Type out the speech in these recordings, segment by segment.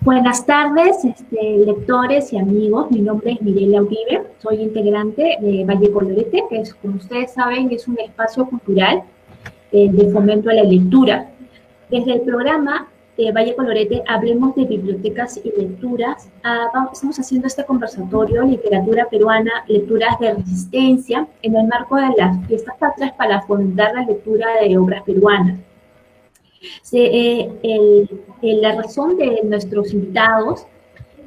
Buenas tardes, lectores y amigos. Mi nombre es Mireia Uribe, soy integrante de Valle Colorete, que es, como ustedes saben, es un espacio cultural de fomento a la lectura. Desde el programa de Valle Colorete, Hablemos de Bibliotecas y Lecturas, estamos haciendo este conversatorio, literatura peruana, lecturas de resistencia, en el marco de las fiestas patrias para fomentar la lectura de obras peruanas. La razón de nuestros invitados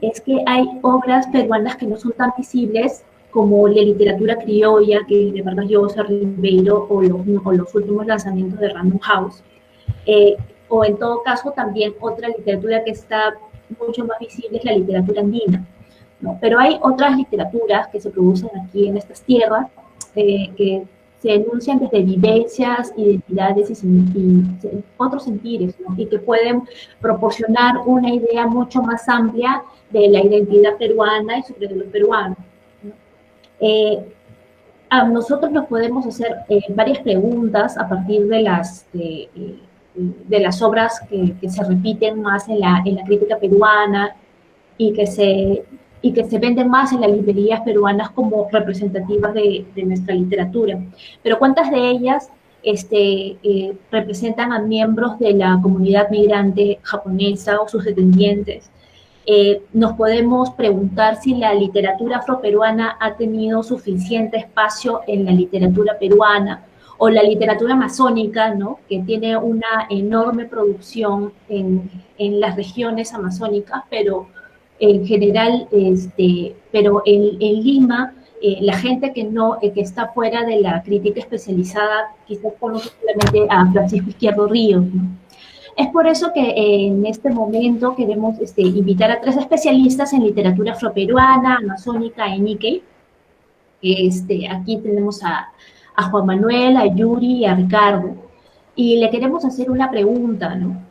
es que hay obras peruanas que no son tan visibles como la literatura criolla, que de Vargas Llosa, Ribeiro, o los últimos lanzamientos de Random House. O en todo caso también otra literatura que está mucho más visible es la literatura andina, ¿no? Pero hay otras literaturas que se producen aquí en estas tierras que se enuncian desde vivencias, identidades y otros sentires, ¿no? Y que pueden proporcionar una idea mucho más amplia de la identidad peruana y sobre los peruanos, ¿no? A nosotros nos podemos hacer varias preguntas a partir de las obras que se repiten más en la crítica peruana y que se venden más en las librerías peruanas como representativas de nuestra literatura. Pero ¿cuántas de ellas representan a miembros de la comunidad migrante japonesa o sus descendientes? Nos podemos preguntar si la literatura afroperuana ha tenido suficiente espacio en la literatura peruana, o la literatura amazónica, ¿no? Que tiene una enorme producción en las regiones amazónicas, pero en general, pero en Lima, la gente que está fuera de la crítica especializada quizás conoce solamente a Francisco Izquierdo Ríos, ¿no? Es por eso que en este momento queremos invitar a 3 especialistas en literatura afroperuana, amazónica y Nikkei. Aquí tenemos a Juan Manuel, a Yuri y a Ricardo. Y le queremos hacer una pregunta, ¿no?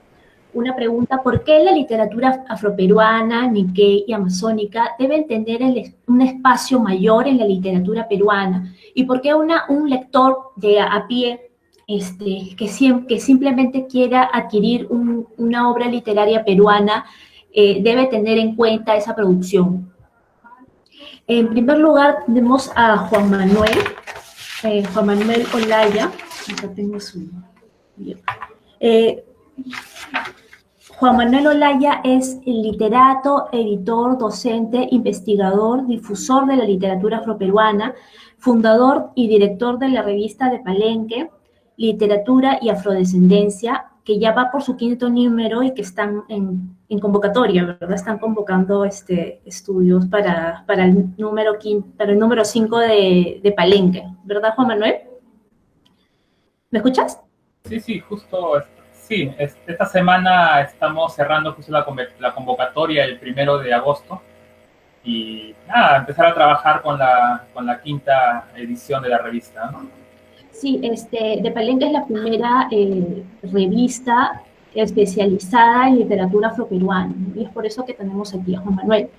Una pregunta: ¿por qué la literatura afroperuana, Nikkei y amazónica deben tener un espacio mayor en la literatura peruana? ¿Y por qué un lector de a pie que simplemente quiera adquirir una obra literaria peruana debe tener en cuenta esa producción? En primer lugar, tenemos a Juan Manuel Olaya. Acá tengo su... Juan Manuel Olaya es el literato, editor, docente, investigador, difusor de la literatura afroperuana, fundador y director de la revista de Palenque, Literatura y Afrodescendencia, que ya va por su 5º número y que están en convocatoria, ¿verdad? Están convocando estudios para el número 5 de Palenque, ¿verdad, Juan Manuel? ¿Me escuchas? Sí, justo, sí, esta semana estamos cerrando justo la convocatoria el 1 de agosto y nada, empezar a trabajar con la 5ª edición de la revista, ¿no? Sí, de Palenque es la primera revista especializada en literatura afroperuana, ¿no? Y es por eso que tenemos aquí a Juan Manuel.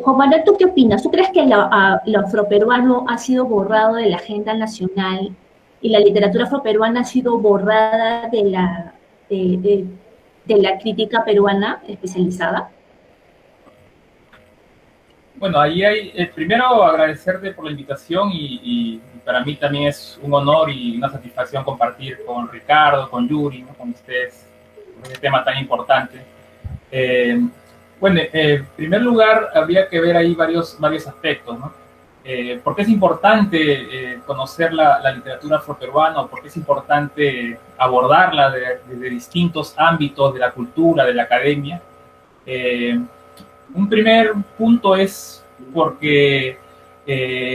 Juan Manuel, ¿tú qué opinas? ¿Tú crees que lo afroperuano ha sido borrado de la agenda nacional y la literatura afroperuana ha sido borrada de la crítica peruana especializada? Bueno, ahí hay, primero agradecerte por la invitación y para mí también es un honor y una satisfacción compartir con Ricardo, con Yuri, ¿no? Con ustedes, este tema tan importante. Bueno, en primer lugar, habría que ver ahí varios aspectos, ¿no? ¿Por qué es importante conocer la literatura afroperuana, o por qué es importante abordarla desde distintos ámbitos de la cultura, de la academia? Un primer punto es porque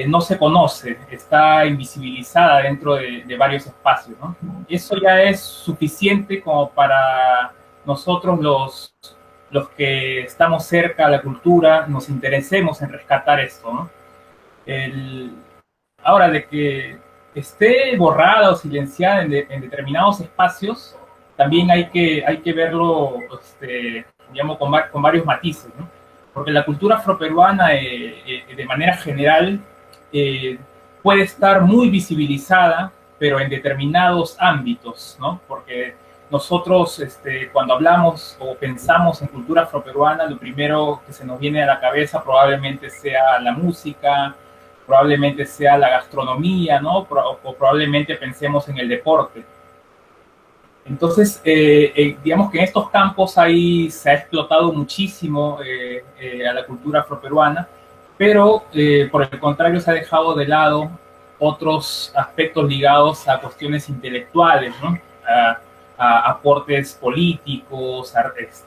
no se conoce, está invisibilizada dentro de varios espacios, ¿no? Eso ya es suficiente como para nosotros los que estamos cerca de la cultura nos interesemos en rescatar esto, ¿no? Ahora, de que esté borrada o silenciada en determinados espacios, también hay que verlo, digamos, con varios matices, ¿no? Porque la cultura afroperuana, de manera general, puede estar muy visibilizada, pero en determinados ámbitos, ¿no? Porque nosotros cuando hablamos o pensamos en cultura afroperuana, lo primero que se nos viene a la cabeza probablemente sea la música, probablemente sea la gastronomía, ¿no? O probablemente pensemos en el deporte. Entonces, digamos que en estos campos ahí se ha explotado muchísimo a la cultura afroperuana, pero por el contrario se ha dejado de lado otros aspectos ligados a cuestiones intelectuales, ¿no? A aportes políticos,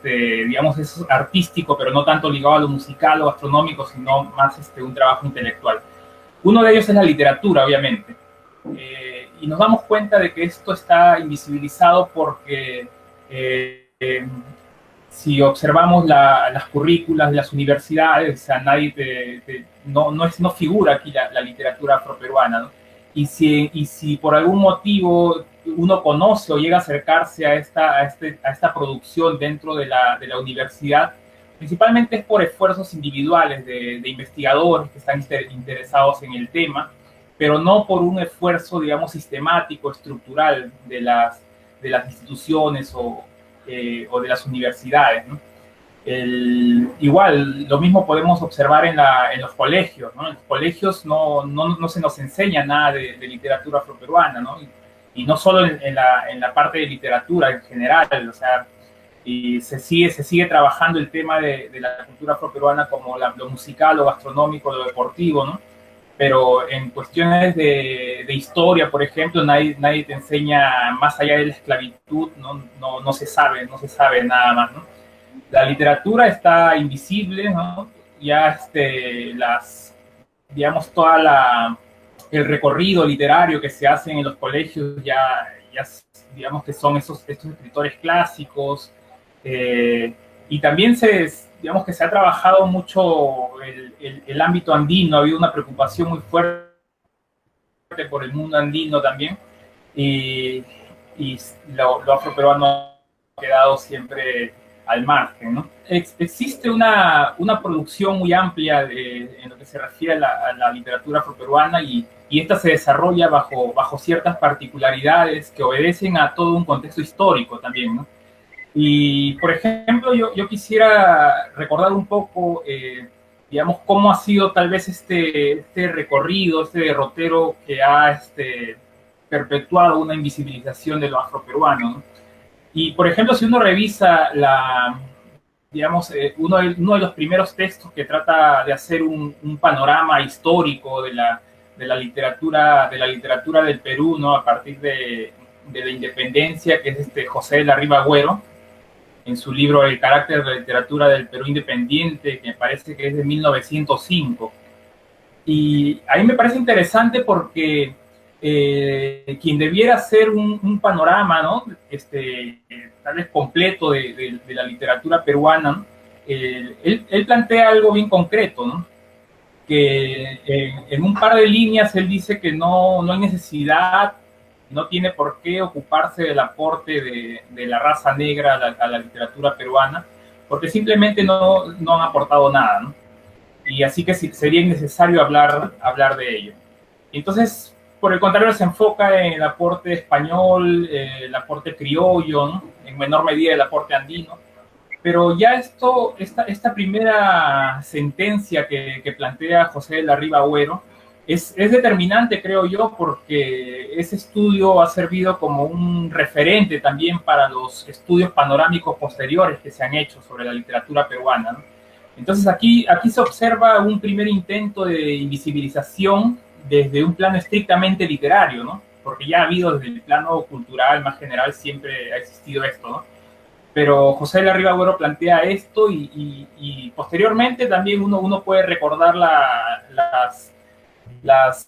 digamos, eso es artístico, pero no tanto ligado a lo musical o gastronómico, sino más un trabajo intelectual. Uno de ellos es la literatura, obviamente. Y nos damos cuenta de que esto está invisibilizado porque si observamos las currículas de las universidades, o sea, no figura aquí la literatura afroperuana, ¿no? Y si por algún motivo uno conoce o llega a acercarse a esta producción dentro de la universidad, principalmente es por esfuerzos individuales de investigadores que están interesados en el tema, pero no por un esfuerzo, digamos, sistemático, estructural de las instituciones o de las universidades, ¿no? Igual, lo mismo podemos observar en los colegios, ¿no? En los colegios no se nos enseña nada de literatura afroperuana, ¿no? Y no solo en la parte de literatura en general, o sea, y se sigue trabajando el tema de la cultura afroperuana como lo musical, lo gastronómico, lo deportivo, ¿no? Pero en cuestiones de historia, por ejemplo, nadie te enseña más allá de la esclavitud, no se sabe nada más, ¿no? La literatura está invisible, ¿no? Ya digamos, el recorrido literario que se hace en los colegios ya digamos que son estos escritores clásicos, y también digamos que se ha trabajado mucho el ámbito andino, ha habido una preocupación muy fuerte por el mundo andino también, y lo afroperuano ha quedado siempre al margen, ¿no? Existe una producción muy amplia en lo que se refiere a la literatura afroperuana y esta se desarrolla bajo ciertas particularidades que obedecen a todo un contexto histórico también, ¿no? Y, por ejemplo, yo quisiera recordar un poco, digamos, cómo ha sido tal vez este recorrido, este derrotero que ha perpetuado una invisibilización de lo afroperuano, ¿no? Y, por ejemplo, si uno revisa digamos, uno de los primeros textos que trata de hacer un panorama histórico de la literatura del Perú, ¿no? A partir de la independencia, que es José de la Riva Agüero, en su libro El carácter de la literatura del Perú independiente, que me parece que es de 1905. Y a mí me parece interesante porque quien debiera hacer un panorama, ¿no? Tal vez completo de la literatura peruana, ¿no? Él plantea algo bien concreto, ¿no? Que en un par de líneas él dice que no hay necesidad, no tiene por qué ocuparse del aporte de la raza negra a la literatura peruana, porque simplemente no han aportado nada, ¿no? Y así que sería innecesario hablar de ello. Entonces, por el contrario, se enfoca en el aporte español, el aporte criollo, ¿no? En menor medida el aporte andino. Pero ya esta primera sentencia que plantea José de la Riva Agüero es determinante, creo yo, porque ese estudio ha servido como un referente también para los estudios panorámicos posteriores que se han hecho sobre la literatura peruana, ¿no? Entonces aquí se observa un primer intento de invisibilización desde un plano estrictamente literario, ¿no? Porque ya ha habido desde el plano cultural más general, siempre ha existido esto, ¿no? Pero José de la Riva Agüero plantea esto y posteriormente también uno puede recordar los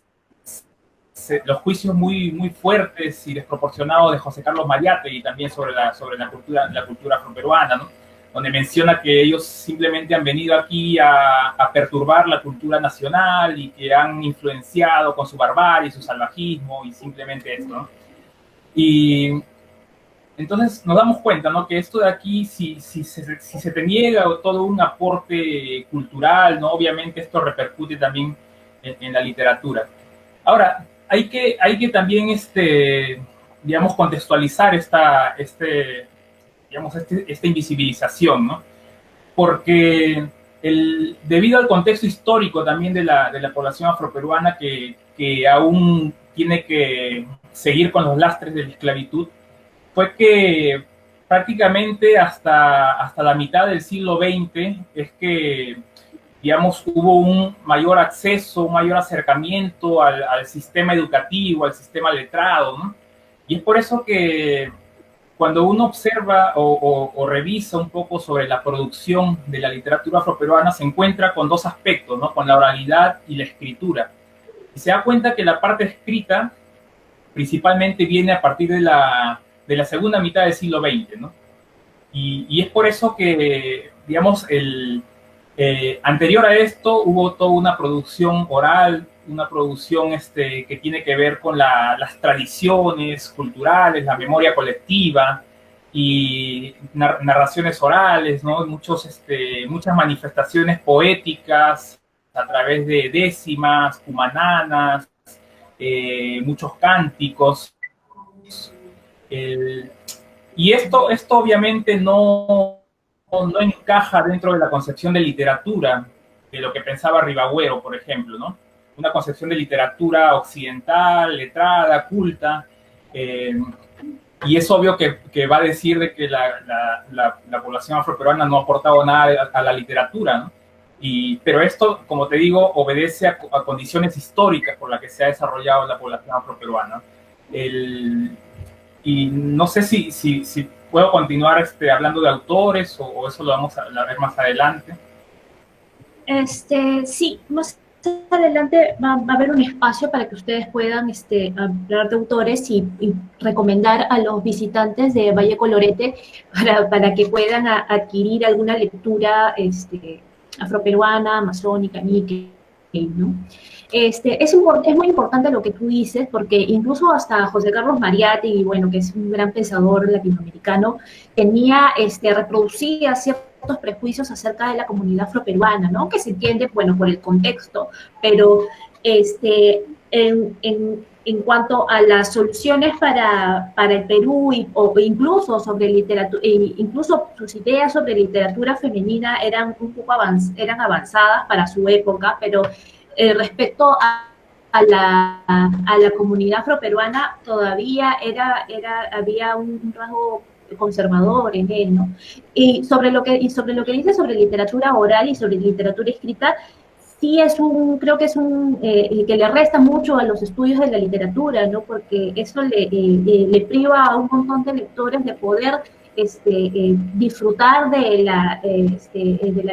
juicios muy fuertes y desproporcionados de José Carlos Mariátegui también sobre la cultura afroperuana, ¿no? Donde menciona que ellos simplemente han venido aquí a perturbar la cultura nacional y que han influenciado con su barbarie, su salvajismo y simplemente esto, ¿no? Y entonces nos damos cuenta, ¿no? Que esto de aquí, si se te niega todo un aporte cultural, ¿no? Obviamente esto repercute también en la literatura. Ahora, hay que también digamos, contextualizar esta invisibilización, ¿no? Porque debido al contexto histórico también de la población afroperuana que aún tiene que seguir con los lastres de la esclavitud, fue que prácticamente hasta la mitad del siglo XX es que, digamos, hubo un mayor acceso, un mayor acercamiento al sistema educativo, al sistema letrado, ¿no? Y es por eso que cuando uno observa o revisa un poco sobre la producción de la literatura afroperuana, se encuentra con dos aspectos, ¿no? Con la oralidad y la escritura. Y se da cuenta que la parte escrita principalmente viene a partir de la segunda mitad del siglo XX, ¿no? Y es por eso que, digamos, anterior a esto hubo toda una producción oral, una producción que tiene que ver con las tradiciones culturales, la memoria colectiva y narraciones orales, ¿no? Muchas manifestaciones poéticas a través de décimas, cumananas, muchos cánticos. Y esto obviamente no encaja dentro de la concepción de literatura de lo que pensaba Ribagüero, por ejemplo, ¿no? Una concepción de literatura occidental, letrada, culta, y es obvio que va a decir de que la población afroperuana no ha aportado nada a la literatura, ¿no? Pero esto, como te digo, obedece a condiciones históricas por las que se ha desarrollado la población afroperuana. Y no sé si puedo continuar hablando de autores o eso lo vamos a ver más adelante. Sí, más adelante va a haber un espacio para que ustedes puedan hablar de autores y recomendar a los visitantes de Valle Colorete para que puedan adquirir alguna lectura afroperuana, amazónica, níquel, ¿no? Es muy importante lo que tú dices, porque incluso hasta José Carlos Mariátegui, bueno, que es un gran pensador latinoamericano, reproducía ciertos prejuicios acerca de la comunidad afroperuana, ¿no? Que se entiende, bueno, por el contexto, pero en cuanto a las soluciones para el Perú o incluso sobre literatura, incluso sus ideas sobre literatura femenina eran un poco avanzadas para su época, pero respecto a la comunidad afroperuana todavía había un rasgo conservador en él, ¿no? Y sobre lo que dice sobre literatura oral y sobre literatura escrita, sí creo que es que le resta mucho a los estudios de la literatura, ¿no? Porque eso le priva a un montón de lectores de poder disfrutar de la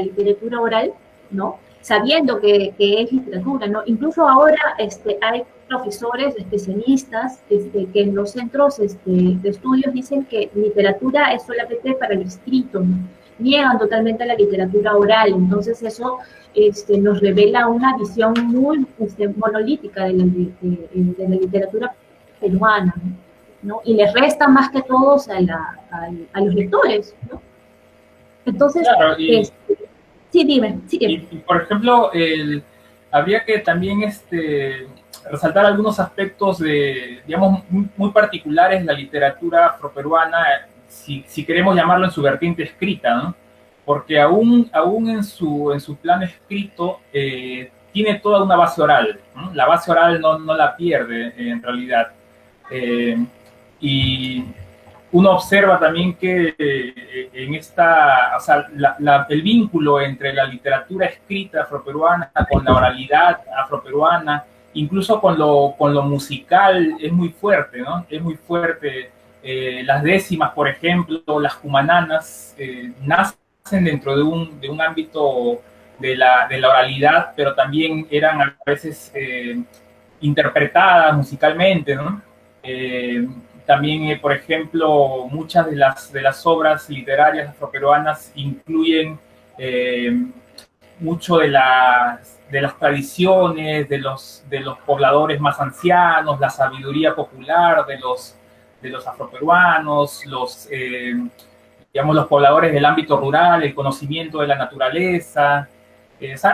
literatura oral, ¿no? Sabiendo que es literatura, ¿no? Incluso ahora hay profesores, especialistas, que en los centros de estudios dicen que literatura es solamente para el escrito, ¿no? Niegan totalmente a la literatura oral, entonces eso nos revela una visión muy monolítica de la literatura peruana, ¿no? Y les resta más que todos a los lectores, ¿no? Entonces, claro, sí, dime. Sí, y, por ejemplo, habría que también resaltar algunos aspectos digamos, muy particulares de la literatura afroperuana, si queremos llamarlo en su vertiente escrita, ¿no? Porque aún en su plano escrito tiene toda una base oral, ¿no? La base oral no la pierde en realidad. Y uno observa también que el vínculo entre la literatura escrita afroperuana con la oralidad afroperuana, incluso con lo musical, es muy fuerte, ¿no? Es muy fuerte. Las décimas, por ejemplo, las cumananas, nacen dentro de un ámbito de la oralidad, pero también eran a veces interpretadas musicalmente, ¿no? También, por ejemplo, muchas de las obras literarias afroperuanas incluyen mucho de las tradiciones de los pobladores más ancianos, la sabiduría popular de los afroperuanos, digamos, los pobladores del ámbito rural, el conocimiento de la naturaleza.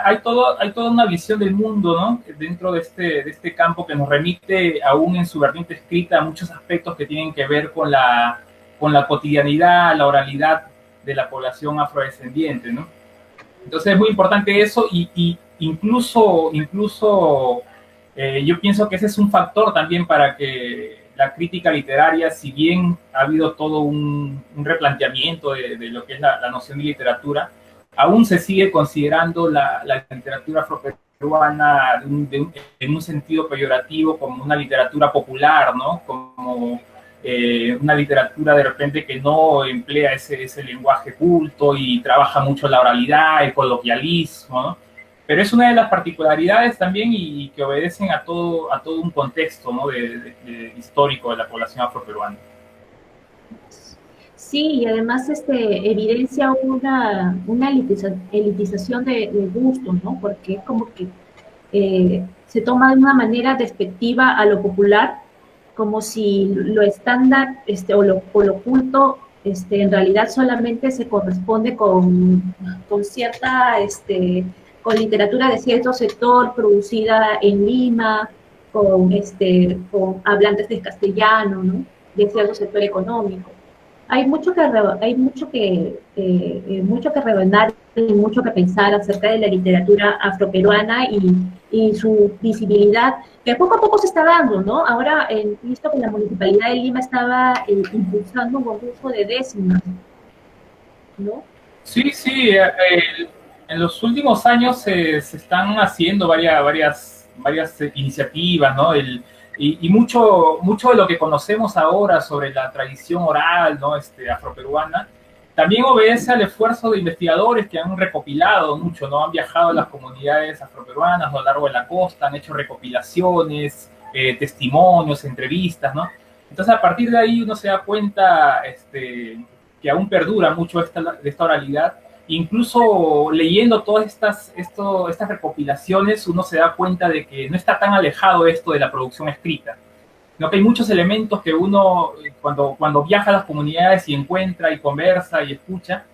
Hay toda una visión del mundo, ¿no? Dentro de este campo que nos remite, aún en su vertiente escrita, a muchos aspectos que tienen que ver con la cotidianidad, la oralidad de la población afrodescendiente, ¿no? Entonces es muy importante eso y incluso yo pienso que ese es un factor también para que la crítica literaria, si bien ha habido todo un replanteamiento de lo que es la noción de literatura, aún se sigue considerando la literatura afroperuana en un sentido peyorativo como una literatura popular, ¿no? Como una literatura de repente que no emplea ese lenguaje culto y trabaja mucho la oralidad, el coloquialismo, ¿no? Pero es una de las particularidades también y que obedecen a todo un contexto, ¿no? Histórico de la población afroperuana. Sí, y además evidencia una elitización de gustos, ¿no? Porque es como que se toma de una manera despectiva a lo popular, como si lo estándar o lo culto en realidad solamente se corresponde con cierta, con literatura de cierto sector producida en Lima, con hablantes de castellano, ¿no? De cierto sector económico. Mucho que revelar y mucho que pensar acerca de la literatura afroperuana y su visibilidad, que poco a poco se está dando, ¿no? Ahora he visto que la Municipalidad de Lima estaba impulsando un concurso de décimas, ¿no? Sí, sí, en los últimos años se están haciendo varias iniciativas, ¿no? Y mucho de lo que conocemos ahora sobre la tradición oral, ¿no? Afroperuana, también obedece al esfuerzo de investigadores que han recopilado mucho, ¿no? Han viajado a las comunidades afroperuanas a lo largo de la costa, han hecho recopilaciones, testimonios, entrevistas, ¿no? Entonces, a partir de ahí uno se da cuenta que aún perdura mucho de esta oralidad. Incluso leyendo todas estas recopilaciones, uno se da cuenta de que no está tan alejado esto de la producción escrita, sino que hay muchos elementos que uno, cuando viaja a las comunidades y encuentra y conversa y escucha,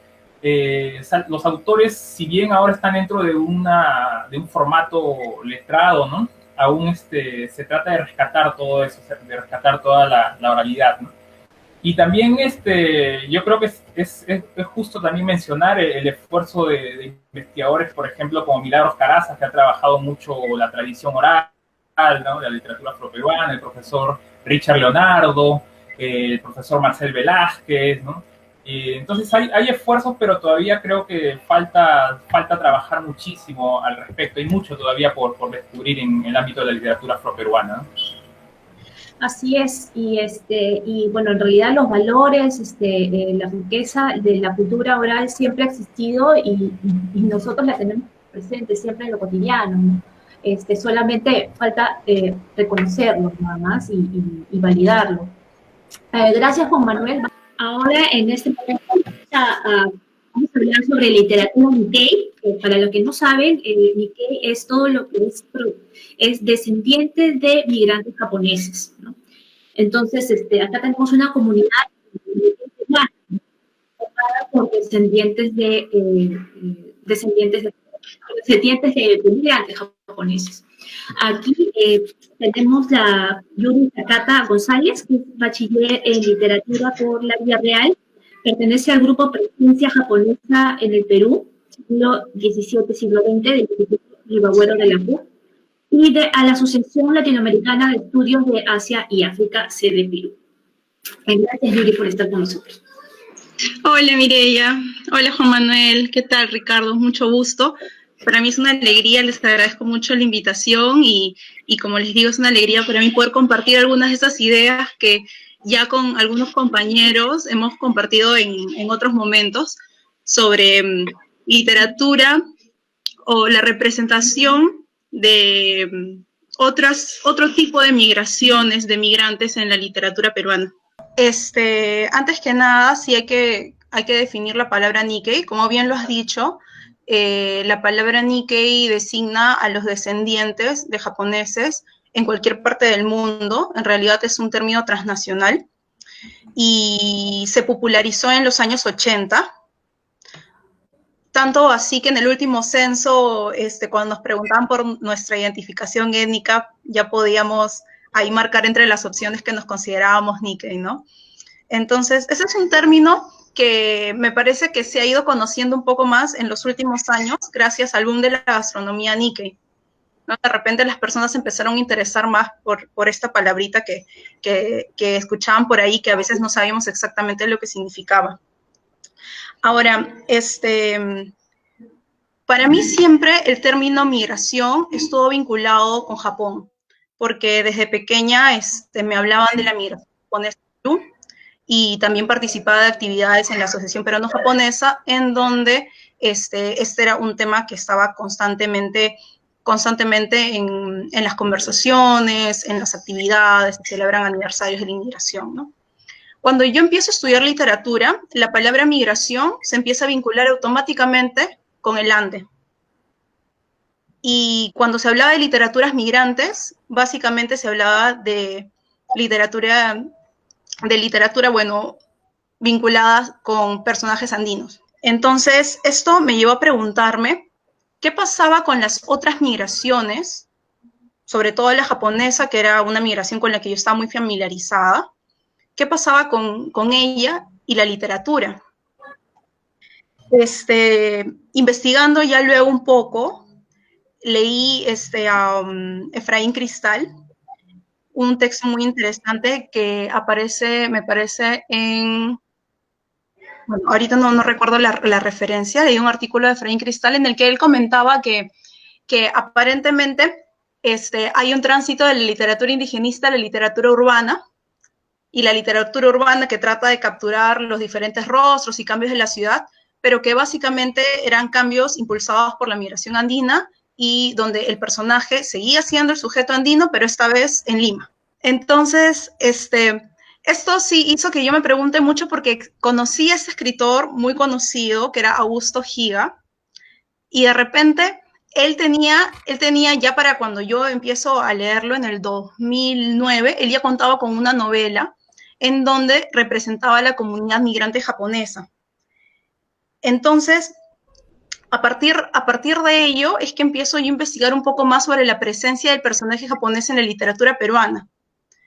los autores, si bien ahora están dentro de un formato letrado, ¿no? Aún se trata de rescatar todo eso, de rescatar toda la oralidad, ¿no? Y también yo creo que es justo también mencionar el esfuerzo de investigadores, por ejemplo, como Milagros Caraza, que ha trabajado mucho la tradición oral, ¿no? La literatura afroperuana, el profesor Richard Leonardo, el profesor Marcel Velázquez, ¿no? Entonces hay esfuerzos, pero todavía creo que falta trabajar muchísimo al respecto. Hay mucho todavía por descubrir en el ámbito de la literatura afroperuana, ¿no? Así es, y bueno, en realidad los valores, la riqueza de la cultura oral siempre ha existido y nosotros la tenemos presente siempre en lo cotidiano, ¿no? Solamente falta reconocerlo nada más y validarlo. Gracias, Juan Manuel. Ahora, en este momento, vamos a hablar sobre literatura Nikkei. Para los que no saben, Nikkei es todo lo que es descendiente de migrantes japoneses, ¿no? Entonces, acá tenemos una comunidad formada por descendientes de migrantes japoneses. Aquí tenemos la Yuri Takata González, que es bachiller en literatura por la Vía Real, pertenece al grupo Presencia Japonesa en el Perú, siglo XVII, siglo XX, del Instituto Ribagüero de la PUC, y a la Asociación Latinoamericana de Estudios de Asia y África, sede Perú. Gracias, Yuri, por estar con nosotros. Hola, Mireia. Hola, Juan Manuel. ¿Qué tal, Ricardo? Mucho gusto. Para mí es una alegría, les agradezco mucho la invitación y como les digo, es una alegría para mí poder compartir algunas de esas ideas que ya con algunos compañeros hemos compartido en otros momentos sobre literatura o la representación de otro tipo de migraciones, de migrantes en la literatura peruana. Antes que nada, sí hay que definir la palabra Nikkei. Como bien lo has dicho, la palabra Nikkei designa a los descendientes de japoneses en cualquier parte del mundo. En realidad es un término transnacional y se popularizó en los años 80. tanto así que en el último censo, cuando nos preguntaban por nuestra identificación étnica, ya podíamos ahí marcar entre las opciones que nos considerábamos Nikkei, ¿no? Entonces, ese es un término que me parece que se ha ido conociendo un poco más en los últimos años gracias al boom de la gastronomía Nikkei, ¿no? De repente las personas empezaron a interesar más por esta palabrita que escuchaban por ahí, que a veces no sabíamos exactamente lo que significaba. Ahora, para mí siempre el término migración estuvo vinculado con Japón, porque desde pequeña me hablaban de la migración japonesa y también participaba de actividades en la Asociación Peruano-Japonesa, en donde este era un tema que estaba constantemente en las conversaciones, en las actividades, se celebran aniversarios de la inmigración, ¿no? Cuando yo empiezo a estudiar literatura, la palabra migración se empieza a vincular automáticamente con el Ande. Y cuando se hablaba de literaturas migrantes, básicamente se hablaba de literatura, bueno, vinculadas con personajes andinos. Entonces, esto me llevó a preguntarme qué pasaba con las otras migraciones, sobre todo la japonesa, que era una migración con la que yo estaba muy familiarizada. ¿Qué pasaba con ella y la literatura? Investigando ya luego un poco, leí a Efraín Cristal, un texto muy interesante que aparece, me parece, en... Bueno, ahorita no recuerdo la referencia, leí un artículo de Efraín Cristal en el que él comentaba que aparentemente hay un tránsito de la literatura indigenista a la literatura urbana, y la literatura urbana que trata de capturar los diferentes rostros y cambios de la ciudad, pero que básicamente eran cambios impulsados por la migración andina y donde el personaje seguía siendo el sujeto andino, pero esta vez en Lima. Entonces, esto sí hizo que yo me pregunte mucho porque conocí a este escritor muy conocido, que era Augusto Higa, y de repente él tenía ya para cuando yo empiezo a leerlo en el 2009, él ya contaba con una novela en donde representaba a la comunidad migrante japonesa. Entonces, a partir de ello es que empiezo yo a investigar un poco más sobre la presencia del personaje japonés en la literatura peruana,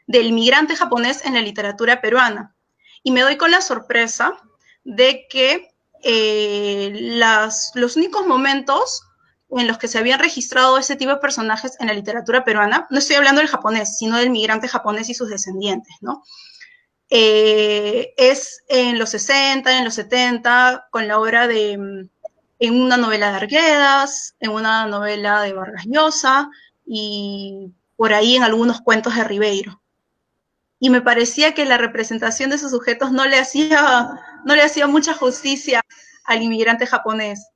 del migrante japonés en la literatura peruana. Y me doy con la sorpresa de que los únicos momentos en los que se habían registrado ese tipo de personajes en la literatura peruana, no estoy hablando del japonés, sino del migrante japonés y sus descendientes, ¿no? Es en los 60, en los 70, con la obra en una novela de Arguedas, en una novela de Vargas Llosa, y por ahí en algunos cuentos de Ribeiro. Y me parecía que la representación de esos sujetos no le hacía mucha justicia al inmigrante japonés.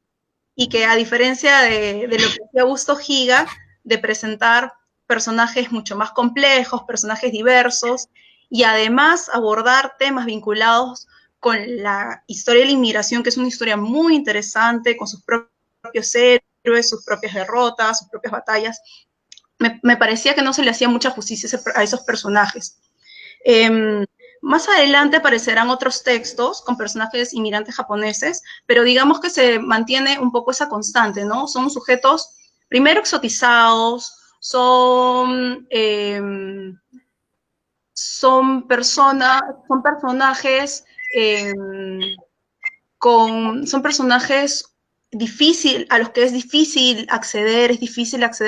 Y que a diferencia de lo que hacía Augusto Higa, de presentar personajes mucho más complejos, personajes diversos, y además abordar temas vinculados con la historia de la inmigración, que es una historia muy interesante, con sus propios héroes, sus propias derrotas, sus propias batallas. Me parecía que no se le hacía mucha justicia a esos personajes. Más adelante aparecerán otros textos con personajes inmigrantes japoneses, pero digamos que se mantiene un poco esa constante, ¿no? Son sujetos, primero, exotizados, son personajes a los que es difícil acceder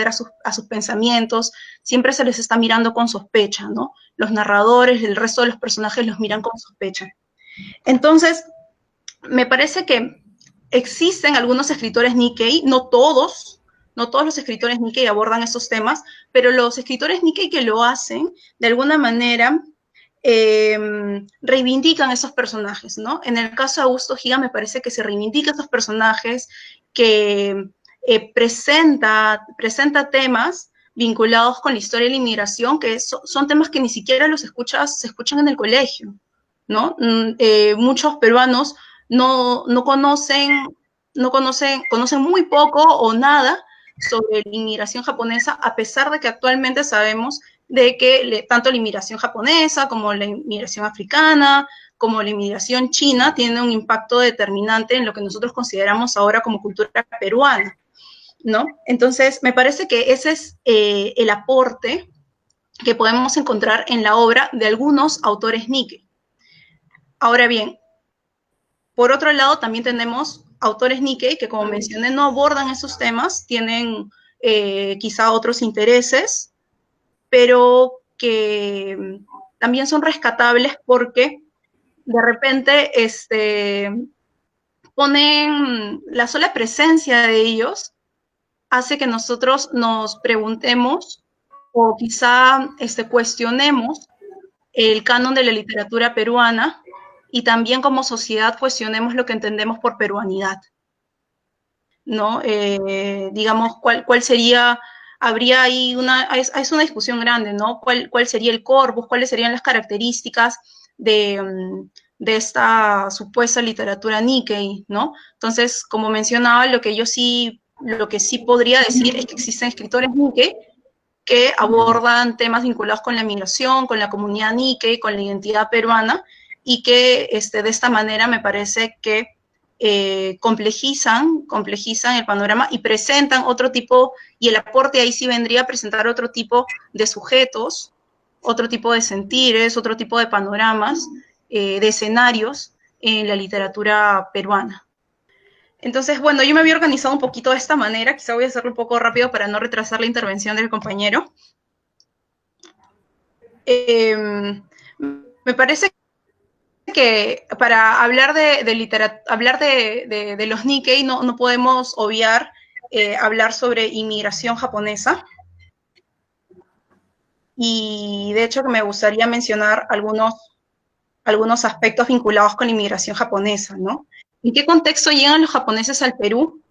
a sus pensamientos, siempre se les está mirando con sospecha, ¿no? Los narradores, el resto de los personajes los miran con sospecha. Entonces, me parece que existen algunos escritores Nikkei, no todos los escritores Nikkei abordan estos temas, pero los escritores Nikkei que lo hacen, de alguna manera, reivindican esos personajes, ¿no? En el caso de Augusto Higa me parece que se reivindica esos personajes, que presenta temas vinculados con la historia de la inmigración, que son temas que ni siquiera se escuchan en el colegio, ¿no? Muchos peruanos conocen muy poco o nada sobre la inmigración japonesa, a pesar de que actualmente sabemos de que tanto la inmigración japonesa como la inmigración africana, como la inmigración china tiene un impacto determinante en lo que nosotros consideramos ahora como cultura peruana, ¿no? Entonces, me parece que ese es el aporte que podemos encontrar en la obra de algunos autores Nikkei. Ahora bien, por otro lado, también tenemos autores Nikkei que, como mencioné, no abordan esos temas, tienen quizá otros intereses, pero que también son rescatables porque de repente ponen la sola presencia de ellos hace que nosotros nos preguntemos o quizá cuestionemos el canon de la literatura peruana y también como sociedad cuestionemos lo que entendemos por peruanidad, ¿no? Digamos, ¿cuál sería? Habría ahí es una discusión grande, ¿no? ¿Cuál sería el corpus? ¿Cuáles serían las características de esta supuesta literatura Nikkei, ¿no? Entonces, como mencionaba, lo que sí podría decir es que existen escritores Nikkei que abordan temas vinculados con la migración, con la comunidad Nikkei, con la identidad peruana, y que de esta manera me parece que complejizan el panorama y presentan otro tipo, y el aporte ahí sí vendría a presentar otro tipo de sujetos, otro tipo de sentires, otro tipo de panoramas, de escenarios en la literatura peruana. Entonces, bueno, yo me había organizado un poquito de esta manera, quizá voy a hacerlo un poco rápido para no retrasar la intervención del compañero. Me parece que para hablar de los Nikkei no podemos obviar hablar sobre inmigración japonesa. Y de hecho que me gustaría mencionar algunos aspectos vinculados con la inmigración japonesa, ¿no? ¿En qué contexto llegan los japoneses al Perú?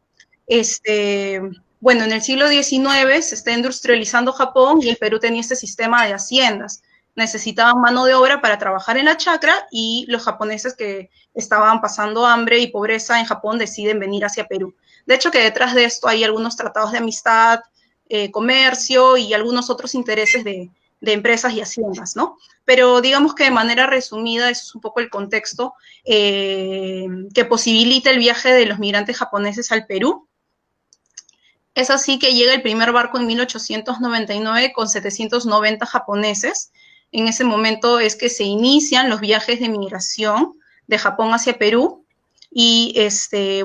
Bueno, en el siglo XIX se está industrializando Japón y el Perú tenía este sistema de haciendas. Necesitaban mano de obra para trabajar en la chacra y los japoneses que estaban pasando hambre y pobreza en Japón deciden venir hacia Perú. De hecho, que detrás de esto hay algunos tratados de amistad, comercio y algunos otros intereses de empresas y haciendas, ¿no? Pero digamos que de manera resumida, eso es un poco el contexto que posibilita el viaje de los migrantes japoneses al Perú. Es así que llega el primer barco en 1899 con 790 japoneses. En ese momento es que se inician los viajes de migración de Japón hacia Perú. Y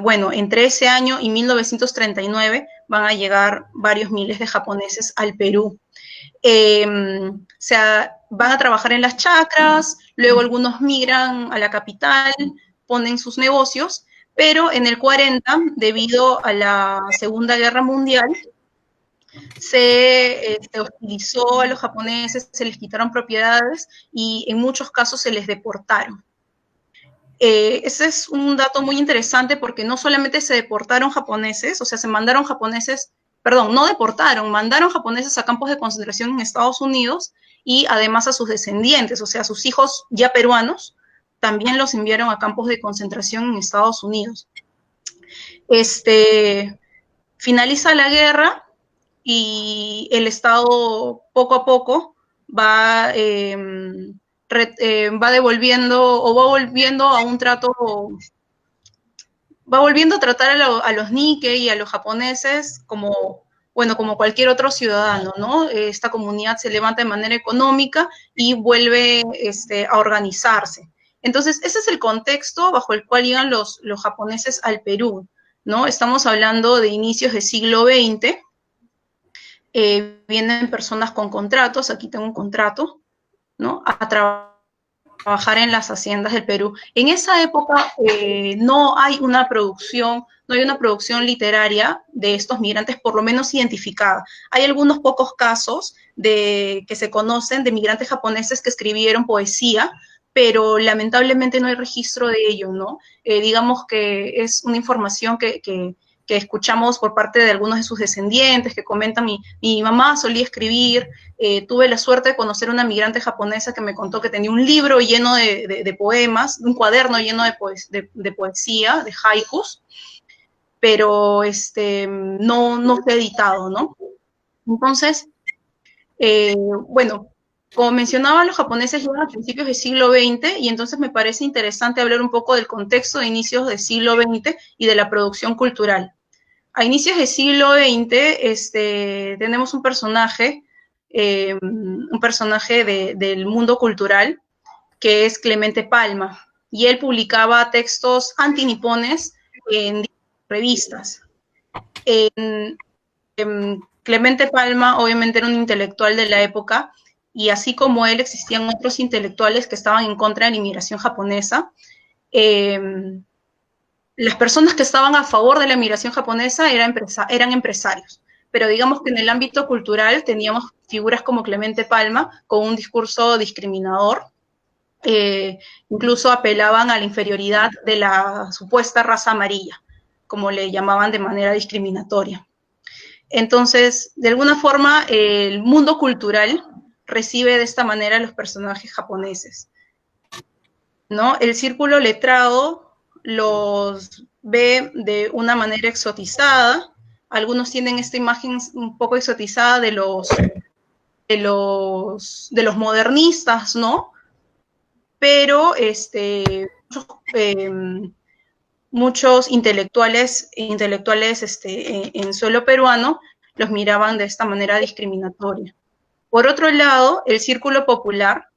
bueno, entre ese año y 1939 van a llegar varios miles de japoneses al Perú. Van a trabajar en las chacras, luego algunos migran a la capital, ponen sus negocios, pero en el 40, debido a la Segunda Guerra Mundial, se hostilizó a los japoneses, se les quitaron propiedades y en muchos casos se les deportaron. Ese es un dato muy interesante porque no solamente se deportaron japoneses, o sea, se mandaron japoneses, perdón, no deportaron, mandaron japoneses a campos de concentración en Estados Unidos y además a sus descendientes, o sea, a sus hijos ya peruanos, también los enviaron a campos de concentración en Estados Unidos. Finaliza la guerra y el Estado poco a poco va devolviendo o va volviendo a un trato, va volviendo a tratar a los Nikkei y a los japoneses como, bueno, como cualquier otro ciudadano, ¿no? Esta comunidad se levanta de manera económica y vuelve a organizarse. Entonces, ese es el contexto bajo el cual llegan los japoneses al Perú, ¿no? Estamos hablando de inicios del siglo XX, vienen personas con contratos, aquí tengo un contrato, ¿no? A trabajar en las haciendas del Perú. En esa época no hay una producción literaria de estos migrantes, por lo menos identificada. Hay algunos pocos casos que se conocen de migrantes japoneses que escribieron poesía, pero lamentablemente no hay registro de ello, ¿no? Digamos que es una información que escuchamos por parte de algunos de sus descendientes, que comentan, mi mamá solía escribir, tuve la suerte de conocer a una migrante japonesa que me contó que tenía un libro lleno de poemas, un cuaderno lleno de poesía, de haikus, pero no fue editado, ¿no? Entonces, bueno, Como mencionaba, los japoneses llegan a principios del siglo XX y entonces me parece interesante hablar un poco del contexto de inicios del siglo XX y de la producción cultural. A inicios del siglo XX tenemos un personaje del mundo cultural que es Clemente Palma, y él publicaba textos antinipones en revistas. Clemente Palma obviamente era un intelectual de la época, y así como él existían otros intelectuales que estaban en contra de la inmigración japonesa. Las personas que estaban a favor de la inmigración japonesa eran empresarios, pero digamos que en el ámbito cultural teníamos figuras como Clemente Palma con un discurso discriminador, incluso apelaban a la inferioridad de la supuesta raza amarilla, como le llamaban de manera discriminatoria. Entonces, de alguna forma, el mundo cultural recibe de esta manera a los personajes japoneses, ¿no? El círculo letrado los ve de una manera exotizada. Algunos tienen esta imagen un poco exotizada de los modernistas, ¿no? Pero muchos intelectuales en suelo peruano los miraban de esta manera discriminatoria. Por otro lado, el círculo popular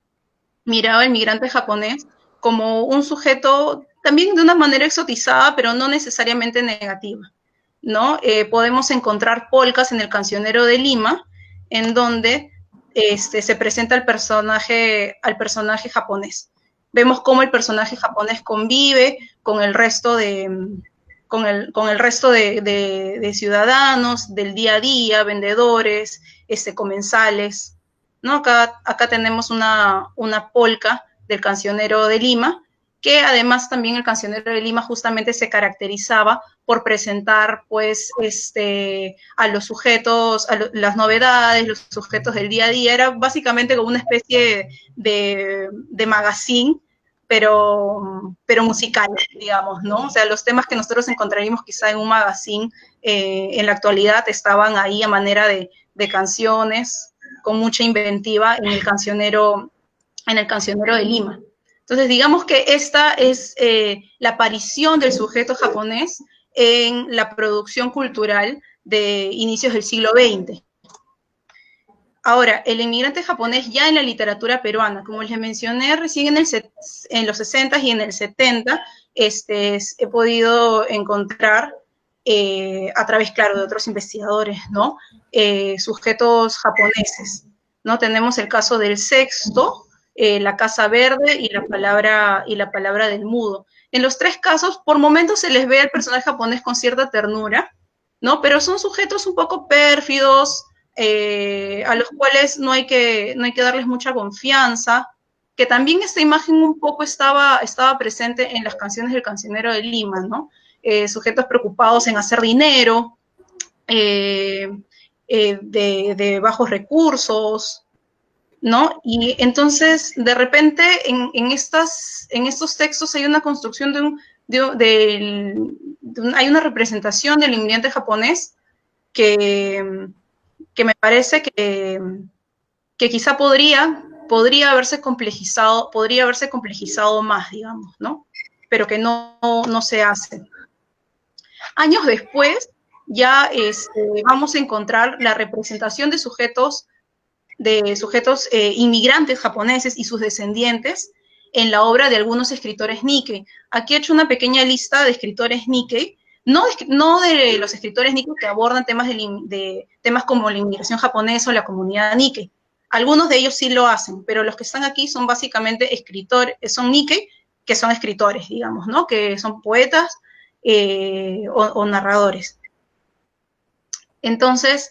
miraba al migrante japonés como un sujeto también de una manera exotizada, pero no necesariamente negativa, ¿no? Podemos encontrar polcas en el Cancionero de Lima, en donde se presenta al personaje japonés. Vemos cómo el personaje japonés convive con el resto de ciudadanos del día a día, vendedores, comensales, ¿no? Acá tenemos una polca del Cancionero de Lima, que además también el Cancionero de Lima justamente se caracterizaba por presentar, pues, a los sujetos, las novedades, los sujetos del día a día. Era básicamente como una especie de magazine, pero musical, digamos, ¿no? O sea, los temas que nosotros encontraríamos quizá en un magazine en la actualidad estaban ahí a manera de canciones, con mucha inventiva en el Cancionero de Lima. Entonces, digamos que esta es la aparición del sujeto japonés en la producción cultural de inicios del siglo XX. Ahora, el inmigrante japonés ya en la literatura peruana, como les mencioné recién en los 60 y en el 70, he podido encontrar a través, claro, de otros investigadores, ¿no? Sujetos japoneses, ¿no? Tenemos el caso del Sexto, la Casa Verde y la palabra del mudo. En los tres casos, por momentos se les ve al personaje japonés con cierta ternura, ¿no? Pero son sujetos un poco pérfidos, a los cuales no hay que darles mucha confianza, que también esta imagen un poco estaba presente en las canciones del Cancionero de Lima, ¿no? Sujetos preocupados en hacer dinero, de bajos recursos, ¿no? Y entonces, de repente, en estos textos hay una construcción hay una representación del inmigrante japonés que me parece que quizá podría haberse complejizado más, digamos, ¿no? Pero que no se hace. Años después, ya vamos a encontrar la representación de sujetos inmigrantes japoneses y sus descendientes en la obra de algunos escritores Nikkei. Aquí he hecho una pequeña lista de escritores Nikkei, no de los escritores Nikkei que abordan temas como la inmigración japonesa o la comunidad Nikkei. Algunos de ellos sí lo hacen, pero los que están aquí son básicamente escritores, son Nikkei, que son escritores, digamos, ¿no? Que son poetas o narradores. Entonces,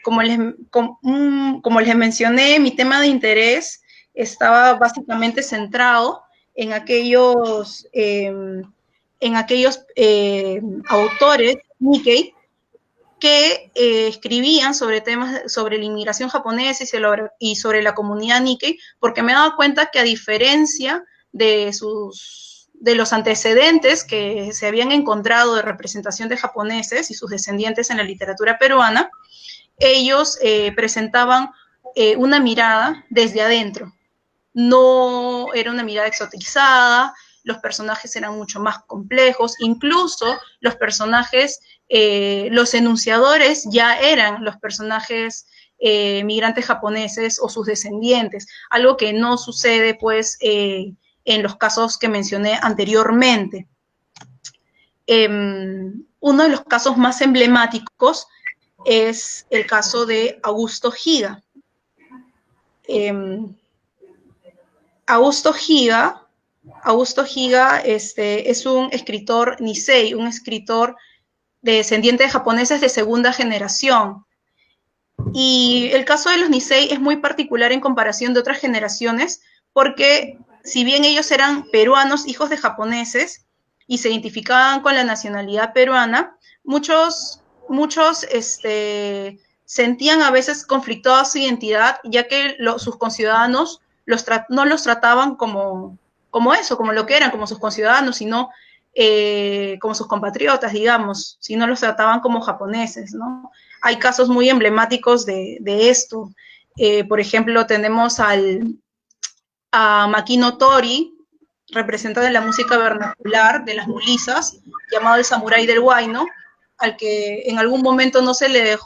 como les mencioné, mi tema de interés estaba básicamente centrado en aquellos autores Nikkei que escribían sobre temas sobre la inmigración japonesa y sobre la comunidad Nikkei, porque me he dado cuenta que a diferencia de los antecedentes que se habían encontrado de representación de japoneses y sus descendientes en la literatura peruana, ellos presentaban una mirada desde adentro. No era una mirada exotizada, los personajes eran mucho más complejos, incluso los personajes, los enunciadores ya eran los personajes migrantes japoneses o sus descendientes, algo que no sucede pues en los casos que mencioné anteriormente. Uno de los casos más emblemáticos es el caso de Augusto Higa. Augusto Higa es un escritor Nisei, un escritor descendiente de japoneses de segunda generación. Y el caso de los Nisei es muy particular en comparación de otras generaciones, porque si bien ellos eran peruanos, hijos de japoneses, y se identificaban con la nacionalidad peruana, muchos sentían a veces conflictuada su identidad, ya que sus conciudadanos no los trataban como eso, como lo que eran, como sus conciudadanos, sino como sus compatriotas, digamos, sino los trataban como japoneses, ¿no? Hay casos muy emblemáticos de esto. Por ejemplo, tenemos a Makino Tori, representante de la música vernacular de las mulisas, llamado el Samurái del Huayno, al que en algún momento no se le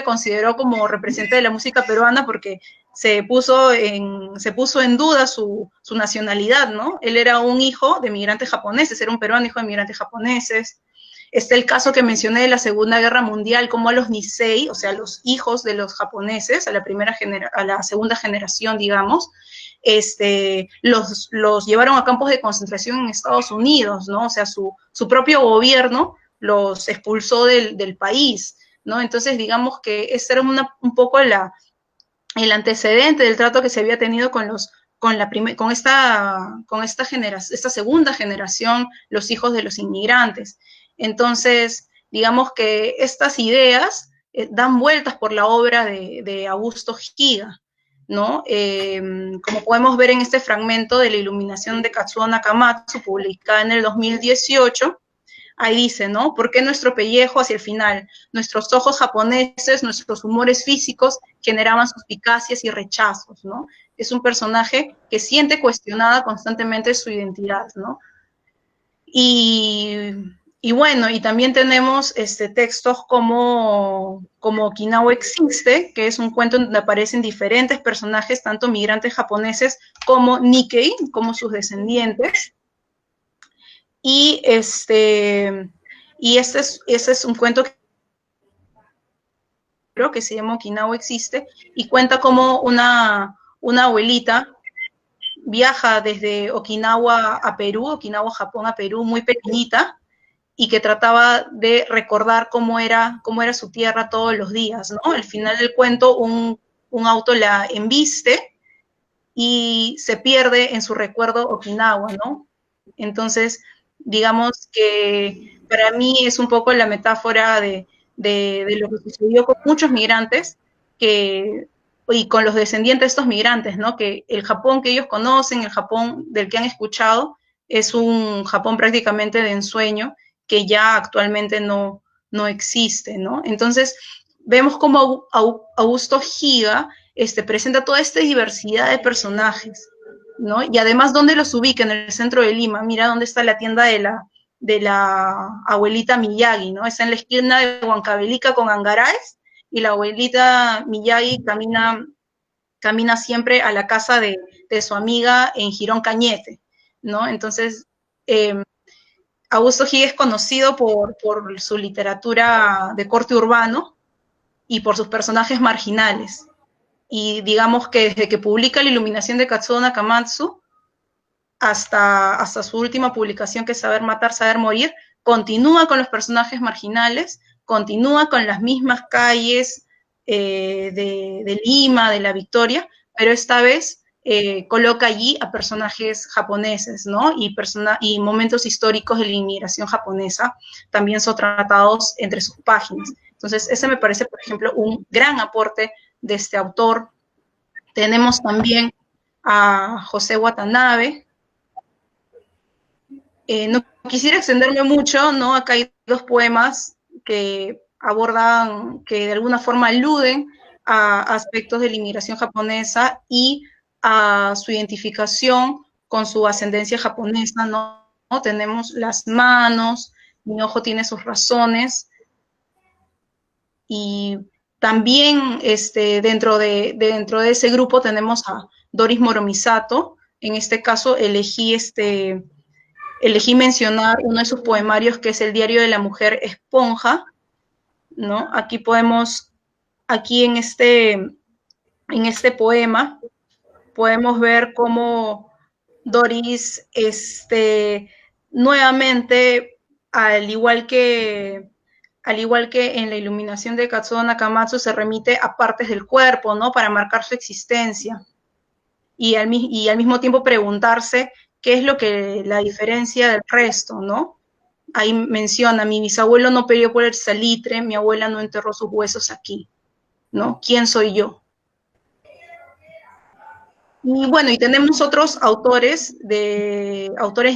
consideró como representante de la música peruana porque se puso en duda su nacionalidad, ¿no? Él era un hijo de migrantes japoneses, era un peruano hijo de migrantes japoneses. Está el caso que mencioné de la Segunda Guerra Mundial, como a los Nisei, o sea, los hijos de los japoneses, a la segunda generación, digamos, los llevaron a campos de concentración en Estados Unidos, ¿no? O sea, su propio gobierno los expulsó del país, ¿no? Entonces, digamos que ese era un poco el antecedente del trato que se había tenido con esta segunda generación, los hijos de los inmigrantes. Entonces, digamos que estas ideas dan vueltas por la obra de Augusto Higa, ¿no? Como podemos ver en este fragmento de la iluminación de Katsuo Nakamatsu, publicada en el 2018, ahí dice, ¿no? ¿Por qué nuestro pellejo hacia el final? Nuestros ojos japoneses, nuestros humores físicos generaban suspicacias y rechazos, ¿no? Es un personaje que siente cuestionada constantemente su identidad, ¿no? Y bueno, y también tenemos textos como Okinawa existe, que es un cuento donde aparecen diferentes personajes, tanto migrantes japoneses como Nikkei, como sus descendientes. Y ese es un cuento que se llama Okinawa existe, y cuenta como una abuelita viaja desde Okinawa a Perú, Okinawa, Japón a Perú, muy pequeñita, y que trataba de recordar cómo era su tierra todos los días, ¿no? Al final del cuento, un auto la embiste y se pierde en su recuerdo Okinawa, ¿no? Entonces, digamos que para mí es un poco la metáfora de lo que sucedió con muchos migrantes y con los descendientes de estos migrantes, ¿no? Que el Japón que ellos conocen, el Japón del que han escuchado, es un Japón prácticamente de ensueño que ya actualmente no existe, ¿no? Entonces, vemos como Augusto Higa presenta toda esta diversidad de personajes, ¿no? Y además, ¿dónde los ubica? En el centro de Lima. Mira dónde está la tienda de la abuelita Miyagi, ¿no? Está en la esquina de Huancavelica con Angaraes, y la abuelita Miyagi camina siempre a la casa de su amiga en Girón Cañete, ¿no? Entonces, Augusto Higa es conocido por su literatura de corte urbano y por sus personajes marginales. Y digamos que desde que publica La iluminación de Katsuo Nakamatsu hasta su última publicación, que es Saber matar, saber morir, continúa con los personajes marginales, continúa con las mismas calles de Lima, de La Victoria, pero esta vez coloca allí a personajes japoneses, ¿no? Y momentos históricos de la inmigración japonesa también son tratados entre sus páginas. Entonces, ese me parece, por ejemplo, un gran aporte de este autor. Tenemos también a José Watanabe. No quisiera extenderme mucho, ¿no? Acá hay dos poemas que abordan, que de alguna forma aluden a aspectos de la inmigración japonesa y a su identificación con su ascendencia japonesa, ¿no? Tenemos las manos, mi ojo tiene sus razones, y también dentro de ese grupo tenemos a Doris Moromisato. En este caso elegí mencionar uno de sus poemarios, que es El diario de la mujer esponja, ¿no? Aquí en este poema podemos ver cómo Doris, nuevamente, al igual que en la iluminación de Katsuo Nakamatsu, se remite a partes del cuerpo, ¿no? Para marcar su existencia. Y al mismo tiempo preguntarse qué es lo que la diferencia del resto, ¿no? Ahí menciona, mi bisabuelo no peleó por el salitre, mi abuela no enterró sus huesos aquí, ¿no? ¿Quién soy yo? Y bueno, y tenemos otros autores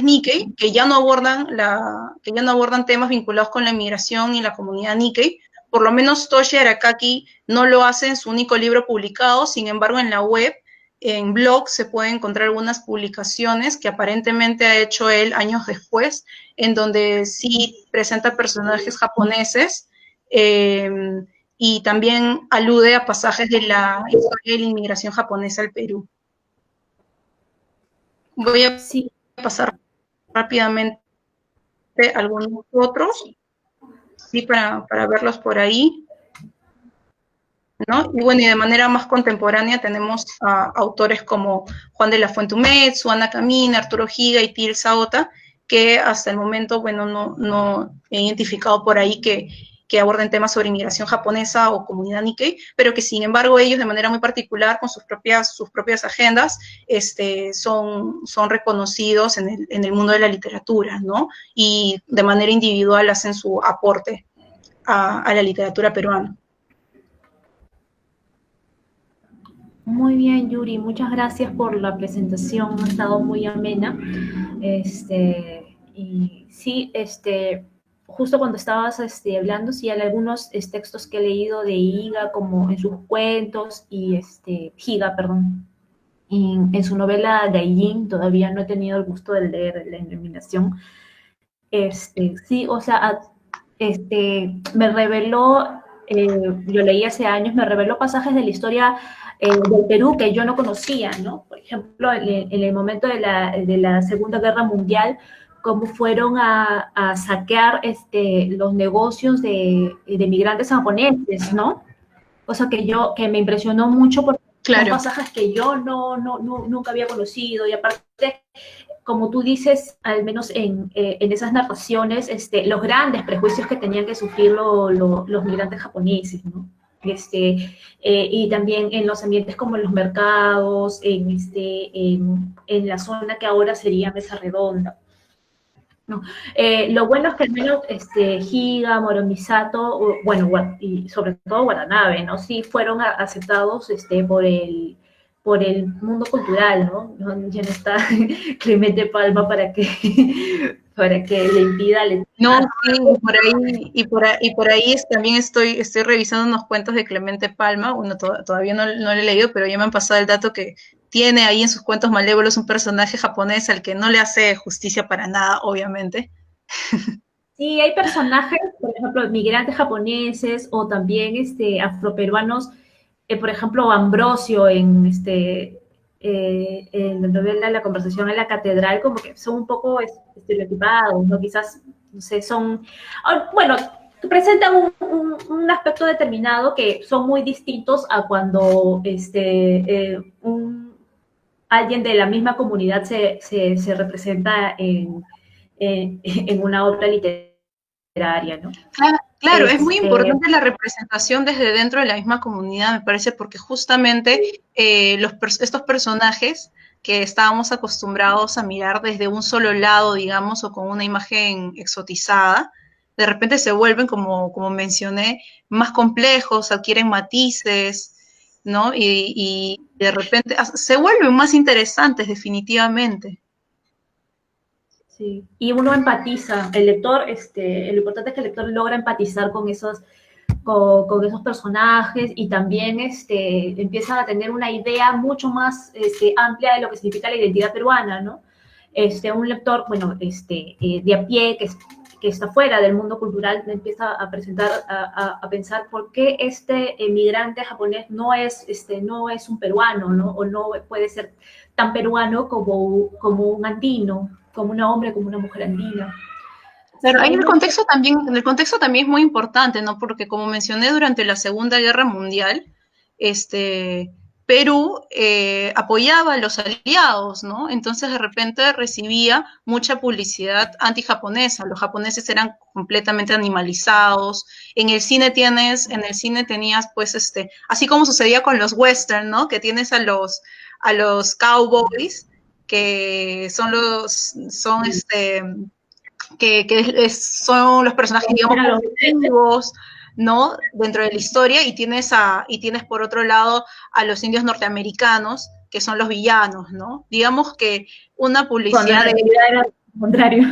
Nikkei que ya no abordan temas vinculados con la inmigración y la comunidad Nikkei. Por lo menos Toshi Arakaki no lo hace en su único libro publicado. Sin embargo, en la web, en blog, se pueden encontrar algunas publicaciones que aparentemente ha hecho él años después, en donde sí presenta personajes japoneses, y también alude a pasajes de la historia de la inmigración japonesa al Perú. Voy a pasar rápidamente algunos otros, sí, para verlos por ahí, ¿no? Y bueno, y de manera más contemporánea tenemos a autores como Juan de la Fuente Umetsu, Ana Kamina, Arturo Higa y Til Saota, que hasta el momento, bueno, no he identificado por ahí que aborden temas sobre inmigración japonesa o comunidad Nikkei, pero que sin embargo ellos de manera muy particular, con sus propias agendas, son reconocidos en el mundo de la literatura, ¿no? Y de manera individual hacen su aporte a la literatura peruana. Muy bien, Yuri, muchas gracias por la presentación, ha estado muy amena. Y sí, justo cuando estabas hablando, sí, hay algunos textos que he leído de Higa, como en sus cuentos, y Higa, perdón, en su novela Gaijin, todavía no he tenido el gusto de leer La Iluminación. Sí, o sea, me reveló, lo leí hace años, me reveló pasajes de la historia del Perú que yo no conocía, ¿no? Por ejemplo, en el momento de la Segunda Guerra Mundial, cómo fueron a saquear los negocios de migrantes japoneses, ¿no? O sea, que me impresionó mucho porque son pasajes que yo nunca había conocido, y aparte, como tú dices, al menos en esas narraciones, los grandes prejuicios que tenían que sufrir los migrantes japoneses, ¿no? Y también en los ambientes como en los mercados, en la zona que ahora sería Mesa Redonda. No. Lo bueno es que al menos Higa, Moromisato, bueno, y sobre todo Watanabe, ¿no? Sí fueron aceptados por el mundo cultural, ¿no? Ya no está Clemente Palma para que le impida. No, sí, por ahí también estoy revisando unos cuentos de Clemente Palma. Bueno, todavía no lo he leído, pero ya me han pasado el dato que tiene ahí en sus cuentos malévolos un personaje japonés al que no le hace justicia para nada, obviamente. Sí, hay personajes, por ejemplo, migrantes japoneses o también afroperuanos, por ejemplo, Ambrosio en la novela La conversación en la catedral, como que son un poco estereotipados, ¿no? Quizás, no sé, bueno, presentan un aspecto determinado que son muy distintos a cuando alguien de la misma comunidad se representa en una obra literaria, ¿no? Claro, es muy importante la representación desde dentro de la misma comunidad, me parece, porque justamente estos personajes que estábamos acostumbrados a mirar desde un solo lado, digamos, o con una imagen exotizada, de repente se vuelven, como mencioné, más complejos, adquieren matices, ¿no? Y de repente se vuelven más interesantes, definitivamente. Sí, y uno empatiza, el lector, lo importante es que el lector logra empatizar con con esos personajes y también empiezan a tener una idea mucho más amplia de lo que significa la identidad peruana, ¿no? Un lector, bueno, de a pie, que está fuera del mundo cultural, empieza a presentar, a pensar por qué este emigrante japonés no es un peruano, ¿no? O no puede ser tan peruano como un andino, como un hombre, como una mujer andina. Pero ahí el contexto también es muy importante, ¿no? Porque como mencioné, durante la Segunda Guerra Mundial, Perú apoyaba a los aliados, ¿no? Entonces de repente recibía mucha publicidad antijaponesa. Los japoneses eran completamente animalizados. En el cine tenías, pues, así como sucedía con los western, ¿no? Que tienes a los cowboys, que son los personajes, digamos, positivos, ¿no? Dentro de la historia, y tienes por otro lado a los indios norteamericanos, que son los villanos, ¿no? Digamos que una publicidad era lo contrario.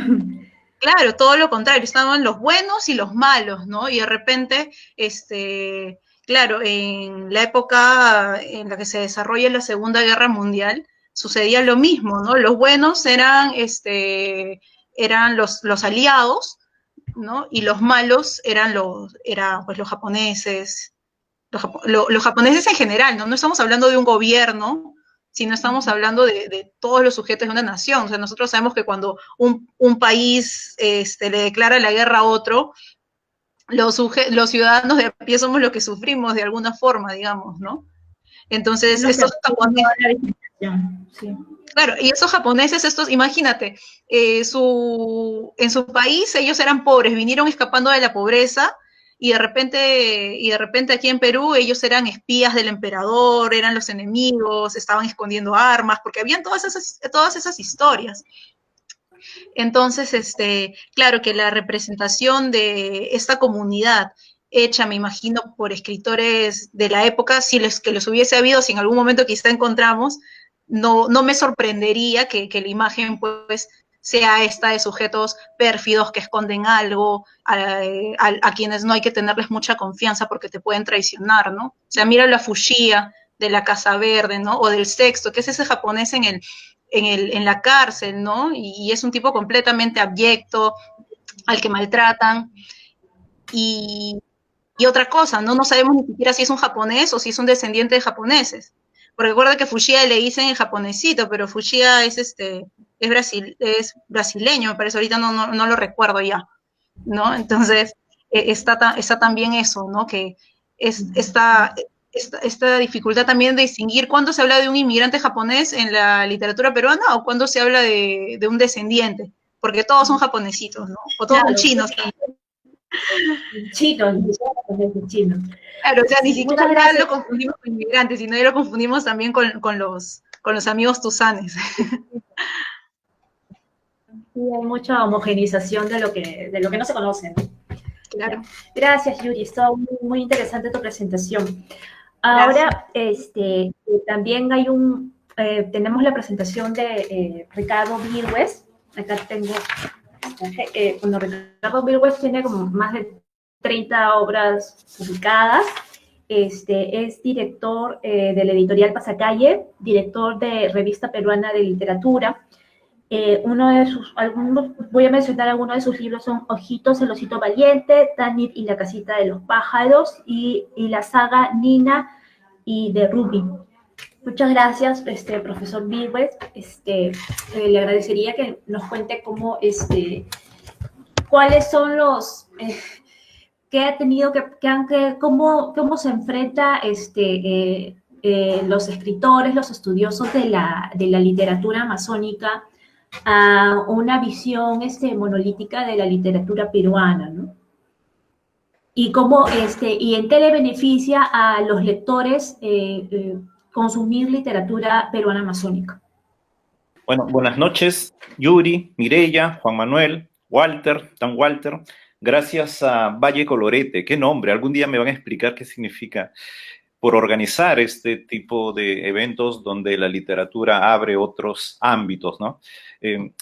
Claro, todo lo contrario, estaban los buenos y los malos, ¿no? Y de repente, claro, en la época en la que se desarrolla la Segunda Guerra Mundial, sucedía lo mismo, ¿no? Los buenos eran los aliados, ¿no? Y los malos eran pues, los japoneses, los japoneses en general, ¿no? No estamos hablando de un gobierno, sino estamos hablando de todos los sujetos de una nación. O sea, nosotros sabemos que cuando un país le declara la guerra a otro, los ciudadanos de a pie somos los que sufrimos de alguna forma, digamos, ¿no? Entonces, estos japoneses... Sí. Claro, y esos japoneses, imagínate, en su país ellos eran pobres, vinieron escapando de la pobreza, y de repente aquí en Perú ellos eran espías del emperador, eran los enemigos, estaban escondiendo armas, porque habían todas esas historias. Entonces, claro que la representación de esta comunidad hecha, me imagino, por escritores de la época, que los hubiese habido, si en algún momento quizá encontramos, no me sorprendería que la imagen, pues, sea esta de sujetos pérfidos que esconden algo, a quienes no hay que tenerles mucha confianza porque te pueden traicionar, ¿no? O sea, mira la Fushia de la Casa Verde, ¿no? O del Sexto, que es ese japonés en la cárcel, ¿no? Y es un tipo completamente abyecto, al que maltratan. Y otra cosa, ¿no? No sabemos ni siquiera si es un japonés o si es un descendiente de japoneses. Porque recuerda que Fushia le dicen el japonesito, pero Fushia es brasileño, me parece, ahorita no lo recuerdo ya, ¿no? Entonces, está también eso, ¿no? Que es esta dificultad también de distinguir cuándo se habla de un inmigrante japonés en la literatura peruana o cuándo se habla de un descendiente, porque todos son japonesitos, ¿no? O todos son chinos. Chinos. Claro, o sea, ni siquiera lo confundimos con inmigrantes, sino ya lo confundimos también con los amigos tusanes. Sí, hay mucha homogenización de lo que no se conoce, ¿no? Claro. Gracias, Yuri, estuvo muy interesante tu presentación. Ahora, también hay tenemos la presentación de Ricardo Virgües. Acá tengo, bueno, Ricardo Virgües tiene como más de 30 obras publicadas. Es director de la editorial Pasacalle, director de Revista Peruana de Literatura. Voy a mencionar algunos de sus libros, son Ojitos, el osito valiente, Tanit y la casita de los pájaros, y la saga Nina y de Ruby. Muchas gracias, profesor Virgües. Le agradecería que nos cuente cuáles son los... ¿Qué ha tenido cómo se enfrenta los escritores, los estudiosos de la literatura amazónica a una visión monolítica de la literatura peruana, ¿no? Y cómo y en qué le beneficia a los lectores consumir literatura peruana amazónica? Bueno, buenas noches, Yuri, Mireya, Juan Manuel, Walter. Gracias a Valle Colorete, qué nombre, algún día me van a explicar qué significa, por organizar este tipo de eventos donde la literatura abre otros ámbitos, ¿no?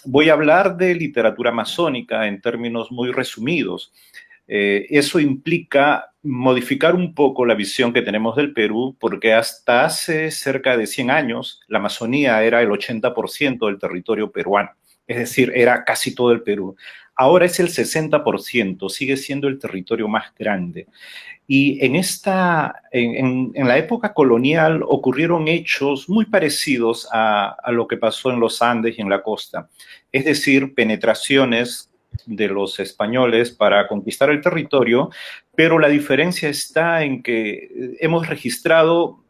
Voy a hablar de literatura amazónica en términos muy resumidos. Eso implica modificar un poco la visión que tenemos del Perú, porque hasta hace cerca de 100 años la Amazonía era el 80% del territorio peruano, es decir, era casi todo el Perú. Ahora es el 60%, sigue siendo el territorio más grande. Y en la época colonial ocurrieron hechos muy parecidos a lo que pasó en los Andes y en la costa, es decir, penetraciones de los españoles para conquistar el territorio, pero la diferencia está en que hemos registrado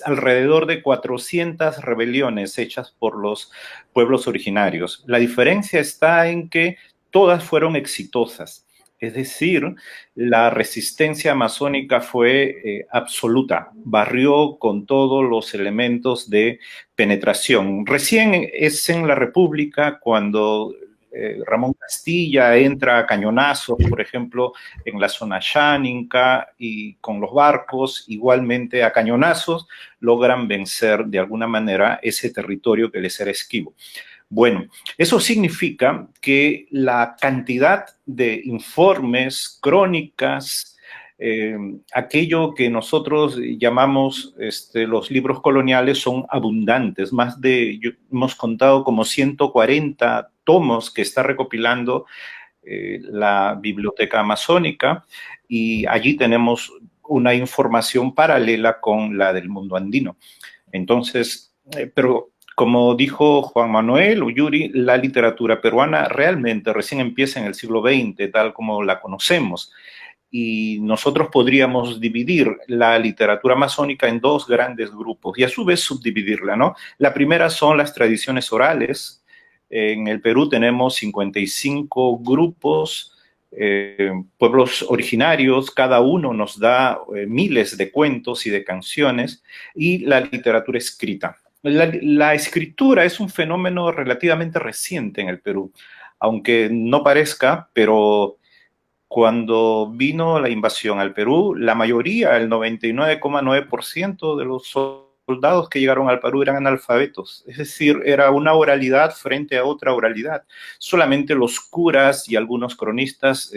alrededor de 400 rebeliones hechas por los pueblos originarios. La diferencia está en que todas fueron exitosas. Es decir, la resistencia amazónica fue absoluta, barrió con todos los elementos de penetración. Recién es en la República cuando Ramón Castilla entra a cañonazos, por ejemplo, en la zona Xáninca, y con los barcos, igualmente a cañonazos, logran vencer de alguna manera ese territorio que les era esquivo. Bueno, eso significa que la cantidad de informes, crónicas, aquello que nosotros llamamos los libros coloniales son abundantes. Hemos contado como 140 tomos que está recopilando la Biblioteca Amazónica, y allí tenemos una información paralela con la del mundo andino. Entonces, pero como dijo Juan Manuel o Yuri, la literatura peruana realmente recién empieza en el siglo XX, tal como la conocemos. Y nosotros podríamos dividir la literatura amazónica en dos grandes grupos y a su vez subdividirla, ¿no? La primera son las tradiciones orales. En el Perú tenemos 55 grupos, pueblos originarios, cada uno nos da miles de cuentos y de canciones, y la literatura escrita. La escritura es un fenómeno relativamente reciente en el Perú, aunque no parezca, pero cuando vino la invasión al Perú, la mayoría, el 99,9% de los soldados que llegaron al Perú eran analfabetos, es decir, era una oralidad frente a otra oralidad. Solamente los curas y algunos cronistas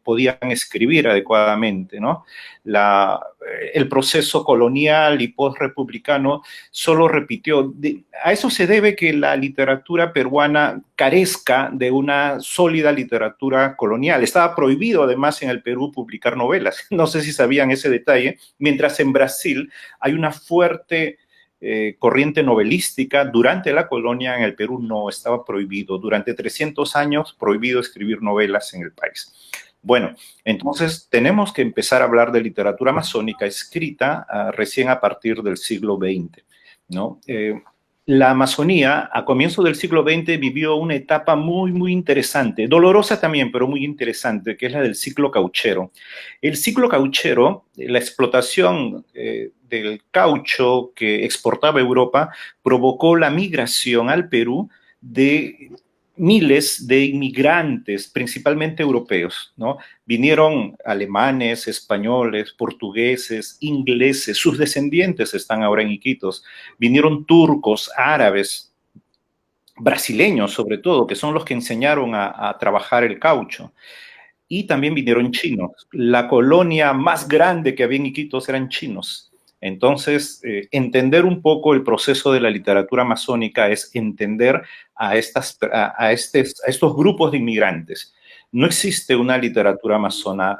podían escribir adecuadamente, ¿no? El proceso colonial y postrepublicano solo repitió. A eso se debe que la literatura peruana carezca de una sólida literatura colonial. Estaba prohibido además en el Perú publicar novelas. No sé si sabían ese detalle, mientras en Brasil hay una fuerte corriente novelística. Durante la colonia en el Perú no estaba prohibido. Durante 300 años prohibido escribir novelas en el país. Bueno, entonces tenemos que empezar a hablar de literatura amazónica escrita recién a partir del siglo XX, ¿no? La Amazonía, a comienzos del siglo XX, vivió una etapa muy, muy interesante, dolorosa también, pero muy interesante, que es la del ciclo cauchero. El ciclo cauchero, la explotación del caucho que exportaba Europa, provocó la migración al Perú de miles de inmigrantes, principalmente europeos, ¿no? Vinieron alemanes, españoles, portugueses, ingleses, sus descendientes están ahora en Iquitos, vinieron turcos, árabes, brasileños sobre todo, que son los que enseñaron a trabajar el caucho, y también vinieron chinos. La colonia más grande que había en Iquitos eran chinos. Entonces, entender un poco el proceso de la literatura amazónica es entender a estos grupos de inmigrantes. No existe una literatura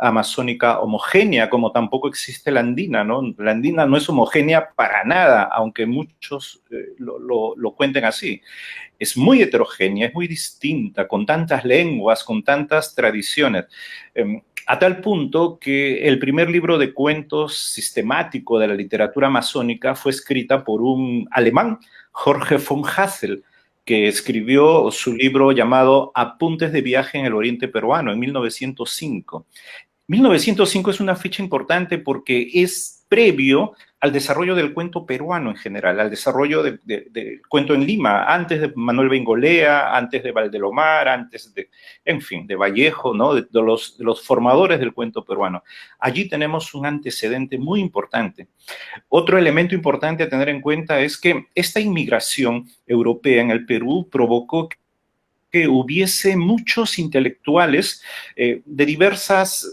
amazónica homogénea, como tampoco existe la andina, ¿no? La andina no es homogénea para nada, aunque muchos lo cuenten así. Es muy heterogénea, es muy distinta, con tantas lenguas, con tantas tradiciones. A tal punto que el primer libro de cuentos sistemático de la literatura amazónica fue escrita por un alemán, Jorge von Hassel, que escribió su libro llamado Apuntes de viaje en el Oriente Peruano en 1905. 1905 es una fecha importante porque es previo al desarrollo del cuento peruano en general, al desarrollo del cuento en Lima, antes de Manuel Bengolea, antes de Valdelomar, antes de, en fin, de Vallejo, ¿no? de los formadores del cuento peruano. Allí tenemos un antecedente muy importante. Otro elemento importante a tener en cuenta es que esta inmigración europea en el Perú provocó que hubiese muchos intelectuales de diversas,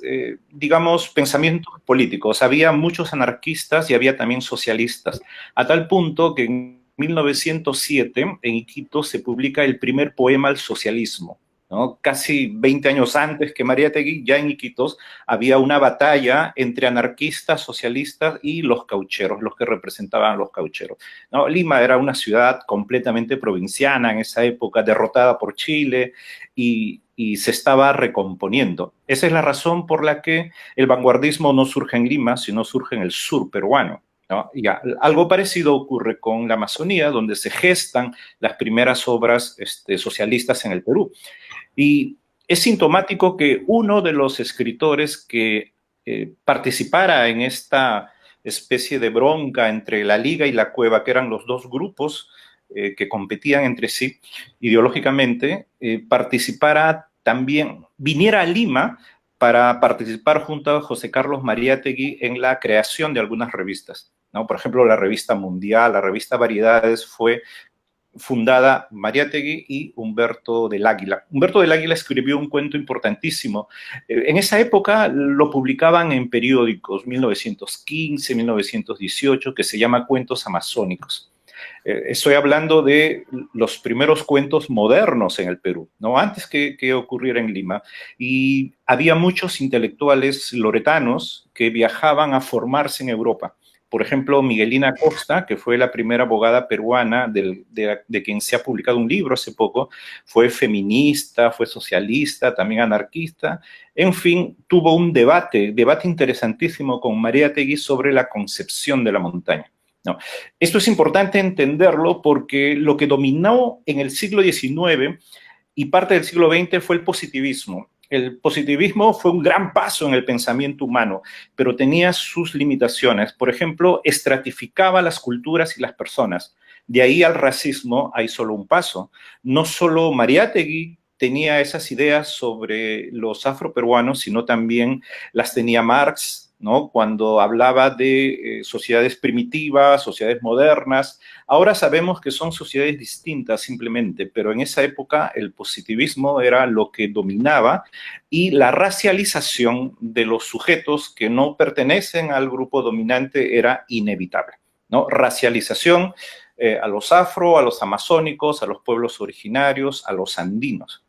digamos, pensamientos políticos. Había muchos anarquistas y había también socialistas, a tal punto que en 1907 en Iquitos se publica el primer poema al socialismo, ¿no? Casi 20 años antes que Mariátegui, ya en Iquitos había una batalla entre anarquistas, socialistas y los caucheros, los que representaban a los caucheros, ¿no? Lima era una ciudad completamente provinciana en esa época, derrotada por Chile y se estaba recomponiendo. Esa es la razón por la que el vanguardismo no surge en Lima, sino surge en el sur peruano, ¿no? Ya, algo parecido ocurre con la Amazonía, donde se gestan las primeras obras socialistas en el Perú. Y es sintomático que uno de los escritores que participara en esta especie de bronca entre la Liga y la Cueva, que eran los dos grupos que competían entre sí ideológicamente, participara también, viniera a Lima para participar junto a José Carlos Mariátegui en la creación de algunas revistas, ¿no? Por ejemplo, la revista Mundial, la revista Variedades fue fundada Mariátegui y Humberto del Águila. Humberto del Águila escribió un cuento importantísimo. En esa época lo publicaban en periódicos, 1915, 1918, que se llama Cuentos Amazónicos. Estoy hablando de los primeros cuentos modernos en el Perú, ¿no? Antes que ocurriera en Lima. Y había muchos intelectuales loretanos que viajaban a formarse en Europa. Por ejemplo, Miguelina Costa, que fue la primera abogada peruana de quien se ha publicado un libro hace poco, fue feminista, fue socialista, también anarquista. En fin, tuvo un debate interesantísimo con Mariátegui sobre la concepción de la montaña, ¿no? Esto es importante entenderlo porque lo que dominó en el siglo XIX y parte del siglo XX fue el positivismo. El positivismo fue un gran paso en el pensamiento humano, pero tenía sus limitaciones. Por ejemplo, estratificaba las culturas y las personas. De ahí al racismo hay solo un paso. No solo Mariátegui tenía esas ideas sobre los afroperuanos, sino también las tenía Marx, ¿no? Cuando hablaba de sociedades primitivas, sociedades modernas. Ahora sabemos que son sociedades distintas simplemente, pero en esa época el positivismo era lo que dominaba y la racialización de los sujetos que no pertenecen al grupo dominante era inevitable, ¿no? Racialización a los afro, a los amazónicos, a los pueblos originarios, a los andinos.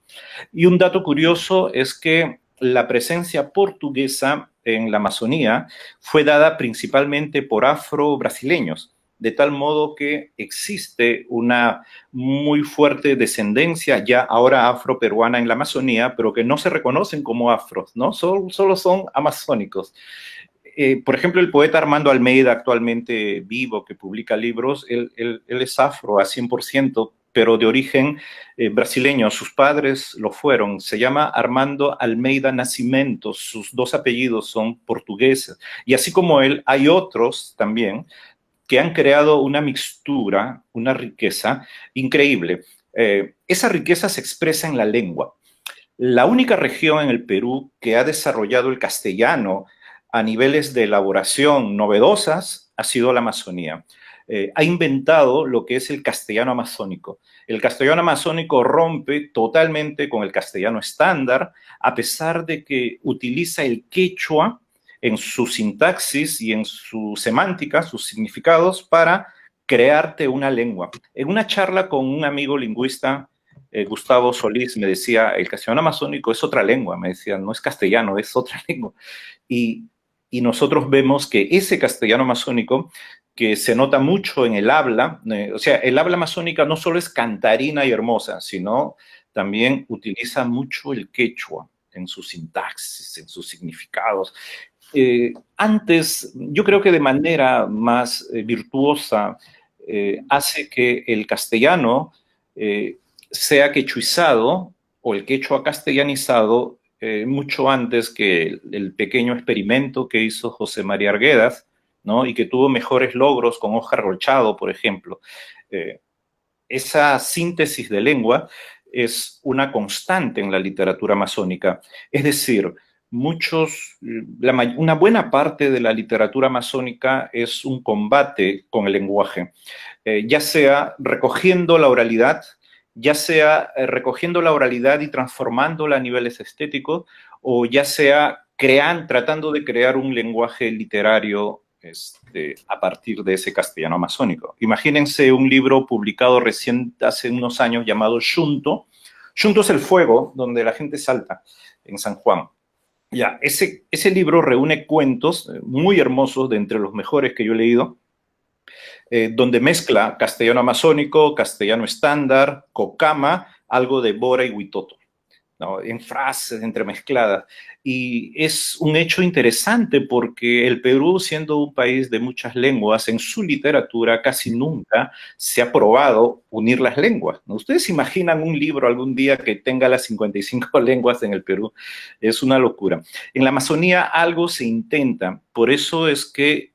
Y un dato curioso es que la presencia portuguesa en la Amazonía fue dada principalmente por afro-brasileños, de tal modo que existe una muy fuerte descendencia ya ahora afro-peruana en la Amazonía, pero que no se reconocen como afros, ¿no? Solo son amazónicos. Por ejemplo, el poeta Armando Almeida, actualmente vivo, que publica libros, él es afro a 100%, pero de origen brasileño. Sus padres lo fueron. Se llama Armando Almeida Nascimento. Sus dos apellidos son portugueses. Y así como él, hay otros también que han creado una mixtura, una riqueza increíble. Esa riqueza se expresa en la lengua. La única región en el Perú que ha desarrollado el castellano a niveles de elaboración novedosas ha sido la Amazonía. Ha inventado lo que es el castellano amazónico. El castellano amazónico rompe totalmente con el castellano estándar, a pesar de que utiliza el quechua en su sintaxis y en su semántica, sus significados, para crearte una lengua. En una charla con un amigo lingüista, Gustavo Solís, me decía, el castellano amazónico es otra lengua. Me decía, no es castellano, es otra lengua. Y nosotros vemos que ese castellano amazónico, que se nota mucho en el habla, o sea, el habla amazónica no solo es cantarina y hermosa, sino también utiliza mucho el quechua en su sintaxis, en sus significados. Antes, yo creo que de manera más virtuosa, hace que el castellano sea quechuizado o el quechua castellanizado mucho antes que el pequeño experimento que hizo José María Arguedas, ¿no? Y que tuvo mejores logros con Óscar Rolchado, por ejemplo. Esa síntesis de lengua es una constante en la literatura amazónica. Es decir, una buena parte de la literatura amazónica es un combate con el lenguaje, ya sea recogiendo la oralidad ya sea recogiendo la oralidad y transformándola a niveles estéticos, o ya sea tratando de crear un lenguaje literario a partir de ese castellano amazónico. Imagínense un libro publicado recién hace unos años llamado Xunto. Xunto es el fuego donde la gente salta en San Juan. Ya, ese libro reúne cuentos muy hermosos, de entre los mejores que yo he leído, donde mezcla castellano amazónico, castellano estándar, cocama, algo de Bora y Huitoto, ¿no? En frases entremezcladas. Y es un hecho interesante porque el Perú, siendo un país de muchas lenguas, en su literatura casi nunca se ha probado unir las lenguas, ¿no? ¿Ustedes imaginan un libro algún día que tenga las 55 lenguas en el Perú? Es una locura. En la Amazonía algo se intenta, por eso es que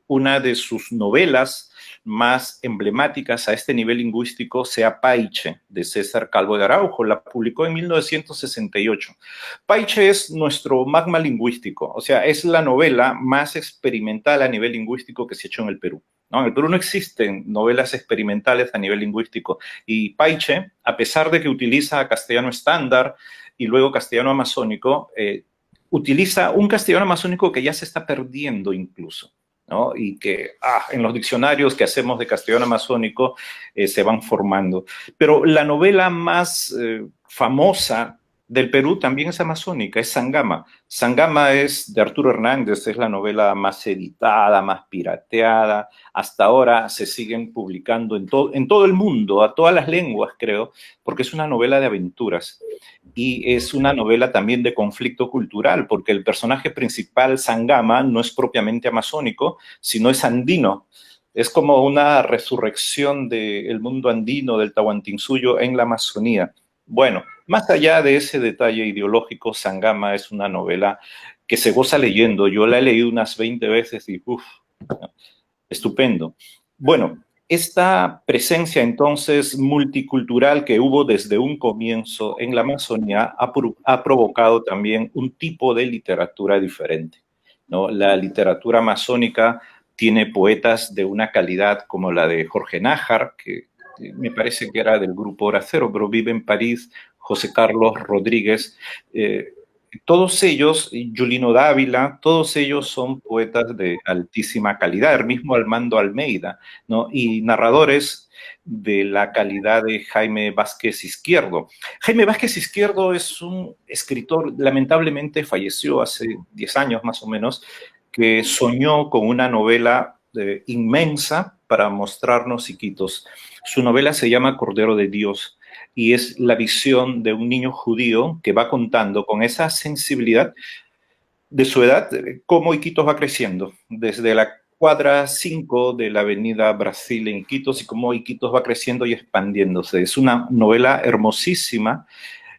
una de sus novelas más emblemáticas a este nivel lingüístico sea Paiche, de César Calvo de Araujo. La publicó en 1968. Paiche es nuestro magma lingüístico, o sea, es la novela más experimental a nivel lingüístico que se ha hecho en el Perú, ¿no? En el Perú no existen novelas experimentales a nivel lingüístico, y Paiche, a pesar de que utiliza castellano estándar y luego castellano amazónico, utiliza un castellano amazónico que ya se está perdiendo incluso, ¿no? Y que en los diccionarios que hacemos de castellano amazónico se van formando. Pero la novela más famosa del Perú también es amazónica, es Sangama. Sangama es de Arturo Hernández, es la novela más editada, más pirateada. Hasta ahora se siguen publicando en todo el mundo, a todas las lenguas, creo, porque es una novela de aventuras. Y es una novela también de conflicto cultural, porque el personaje principal, Sangama, no es propiamente amazónico, sino es andino. Es como una resurrección del mundo andino, del Tahuantinsuyo en la Amazonía. Bueno, más allá de ese detalle ideológico, Sangama es una novela que se goza leyendo. Yo la he leído unas 20 veces y estupendo. Bueno, esta presencia entonces multicultural que hubo desde un comienzo en la Amazonía ha provocado también un tipo de literatura diferente, ¿no? La literatura amazónica tiene poetas de una calidad como la de Jorge Nájar, que me parece que era del grupo Hora Cero, pero vive en París, José Carlos Rodríguez, todos ellos, Julino Dávila, todos ellos son poetas de altísima calidad, el mismo Armando Almeida, ¿no? Y narradores de la calidad de Jaime Vázquez Izquierdo. Jaime Vázquez Izquierdo es un escritor, lamentablemente falleció hace 10 años más o menos, que soñó con una novela inmensa para mostrarnos Iquitos. Su novela se llama Cordero de Dios y es la visión de un niño judío que va contando con esa sensibilidad de su edad cómo Iquitos va creciendo, desde la cuadra 5 de la avenida Brasil en Iquitos, y cómo Iquitos va creciendo y expandiéndose. Es una novela hermosísima.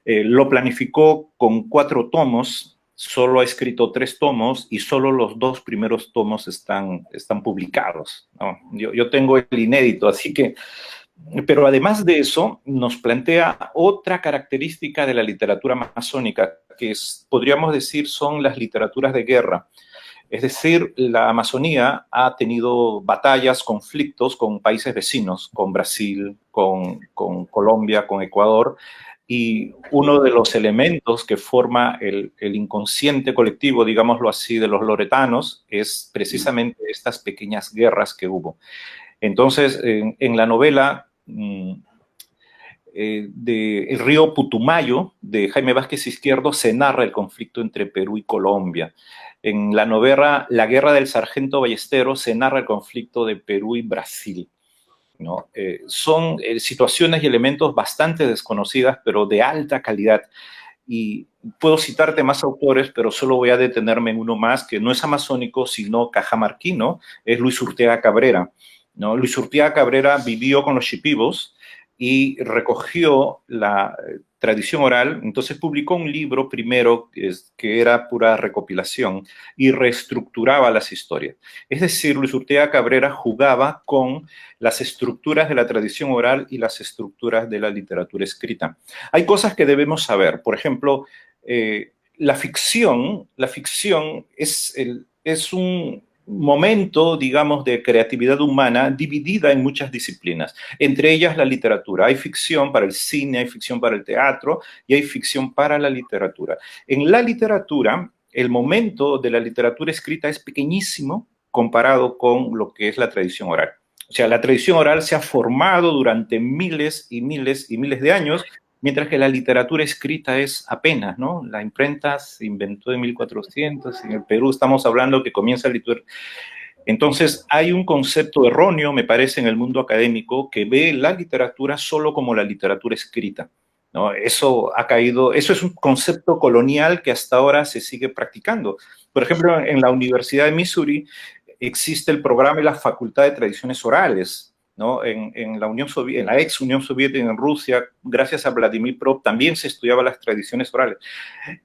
Lo planificó con 4 tomos, solo ha escrito 3 tomos y solo los 2 primeros tomos están publicados, ¿no? Yo tengo el inédito, así que... Pero además de eso, nos plantea otra característica de la literatura amazónica, que podríamos decir son las literaturas de guerra. Es decir, la Amazonía ha tenido batallas, conflictos con países vecinos, con Brasil, con Colombia, con Ecuador, y uno de los elementos que forma el inconsciente colectivo, digámoslo así, de los loretanos, es precisamente estas pequeñas guerras que hubo. Entonces, en la novela El río Putumayo, de Jaime Vázquez Izquierdo, se narra el conflicto entre Perú y Colombia. En la novela La guerra del sargento Ballestero se narra el conflicto de Perú y Brasil, ¿no? Son situaciones y elementos bastante desconocidas, pero de alta calidad. Y puedo citarte más autores, pero solo voy a detenerme en uno más, que no es amazónico, sino cajamarquino, es Luis Urteaga Cabrera, ¿no? Luis Urteaga Cabrera vivió con los Shipibos y recogió la tradición oral, entonces publicó un libro primero que era pura recopilación y reestructuraba las historias. Es decir, Luis Urteaga Cabrera jugaba con las estructuras de la tradición oral y las estructuras de la literatura escrita. Hay cosas que debemos saber, por ejemplo, la ficción es momento, digamos, de creatividad humana dividida en muchas disciplinas, entre ellas la literatura. Hay ficción para el cine, hay ficción para el teatro y hay ficción para la literatura. En la literatura, el momento de la literatura escrita es pequeñísimo comparado con lo que es la tradición oral. O sea, la tradición oral se ha formado durante miles y miles y miles de años, mientras que la literatura escrita es apenas, ¿no? La imprenta se inventó en 1400, en el Perú estamos hablando que comienza la literatura. Entonces, hay un concepto erróneo, me parece, en el mundo académico, que ve la literatura solo como la literatura escrita, ¿no? Eso ha caído, eso es un concepto colonial que hasta ahora se sigue practicando. Por ejemplo, en la Universidad de Missouri existe el programa y la Facultad de Tradiciones Orales, ¿no? En la Unión Soviética, en la ex Unión Soviética, en Rusia, gracias a Vladimir Prop, también se estudiaban las tradiciones orales.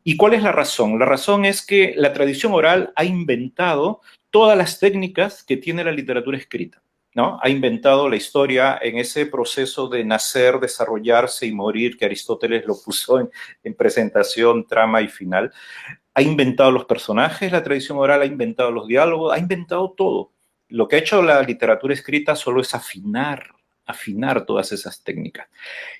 ¿Y cuál es la razón? La razón es que la tradición oral ha inventado todas las técnicas que tiene la literatura escrita, ¿no? Ha inventado la historia en ese proceso de nacer, desarrollarse y morir, que Aristóteles lo puso en presentación, trama y final. Ha inventado los personajes, la tradición oral ha inventado los diálogos, ha inventado todo. Lo que ha hecho la literatura escrita solo es afinar todas esas técnicas.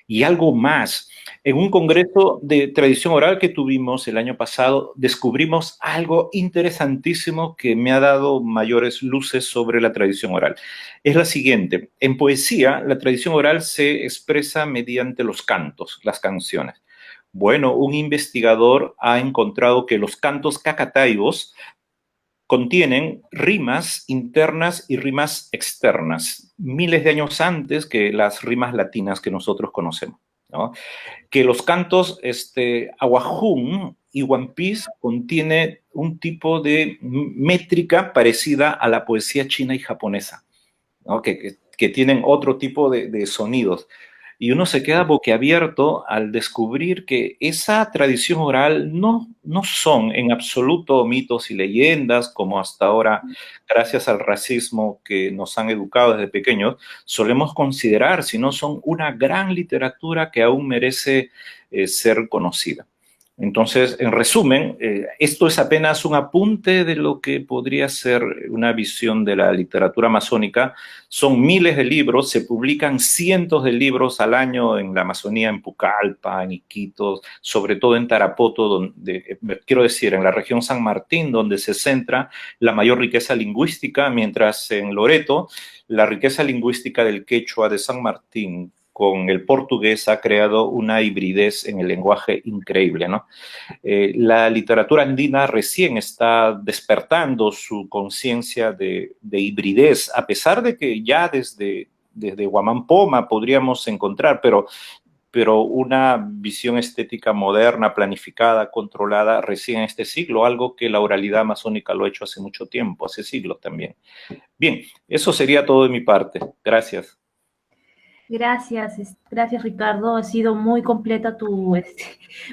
Y algo más, en un congreso de tradición oral que tuvimos el año pasado, descubrimos algo interesantísimo que me ha dado mayores luces sobre la tradición oral. Es la siguiente: en poesía, la tradición oral se expresa mediante los cantos, las canciones. Bueno, un investigador ha encontrado que los cantos cacataivos contienen rimas internas y rimas externas, miles de años antes que las rimas latinas que nosotros conocemos, ¿no? Que los cantos Awajún y One Piece contiene un tipo de métrica parecida a la poesía china y japonesa, ¿no? Que tienen otro tipo de sonidos. Y uno se queda boquiabierto al descubrir que esa tradición oral no son en absoluto mitos y leyendas, como hasta ahora, gracias al racismo que nos han educado desde pequeños, solemos considerar, sino son una gran literatura que aún merece ser conocida. Entonces, en resumen, esto es apenas un apunte de lo que podría ser una visión de la literatura amazónica. Son miles de libros, se publican cientos de libros al año en la Amazonía, en Pucallpa, en Iquitos, sobre todo en Tarapoto, donde, quiero decir, en la región San Martín, donde se centra la mayor riqueza lingüística, mientras en Loreto, la riqueza lingüística del quechua de San Martín con el portugués ha creado una hibridez en el lenguaje increíble, ¿no? La literatura andina recién está despertando su conciencia de hibridez, a pesar de que ya desde Huamampoma podríamos encontrar, pero una visión estética moderna, planificada, controlada recién en este siglo, algo que la oralidad amazónica lo ha hecho hace mucho tiempo, hace siglos también. Bien, eso sería todo de mi parte. Gracias. Gracias, gracias Ricardo, ha sido muy completa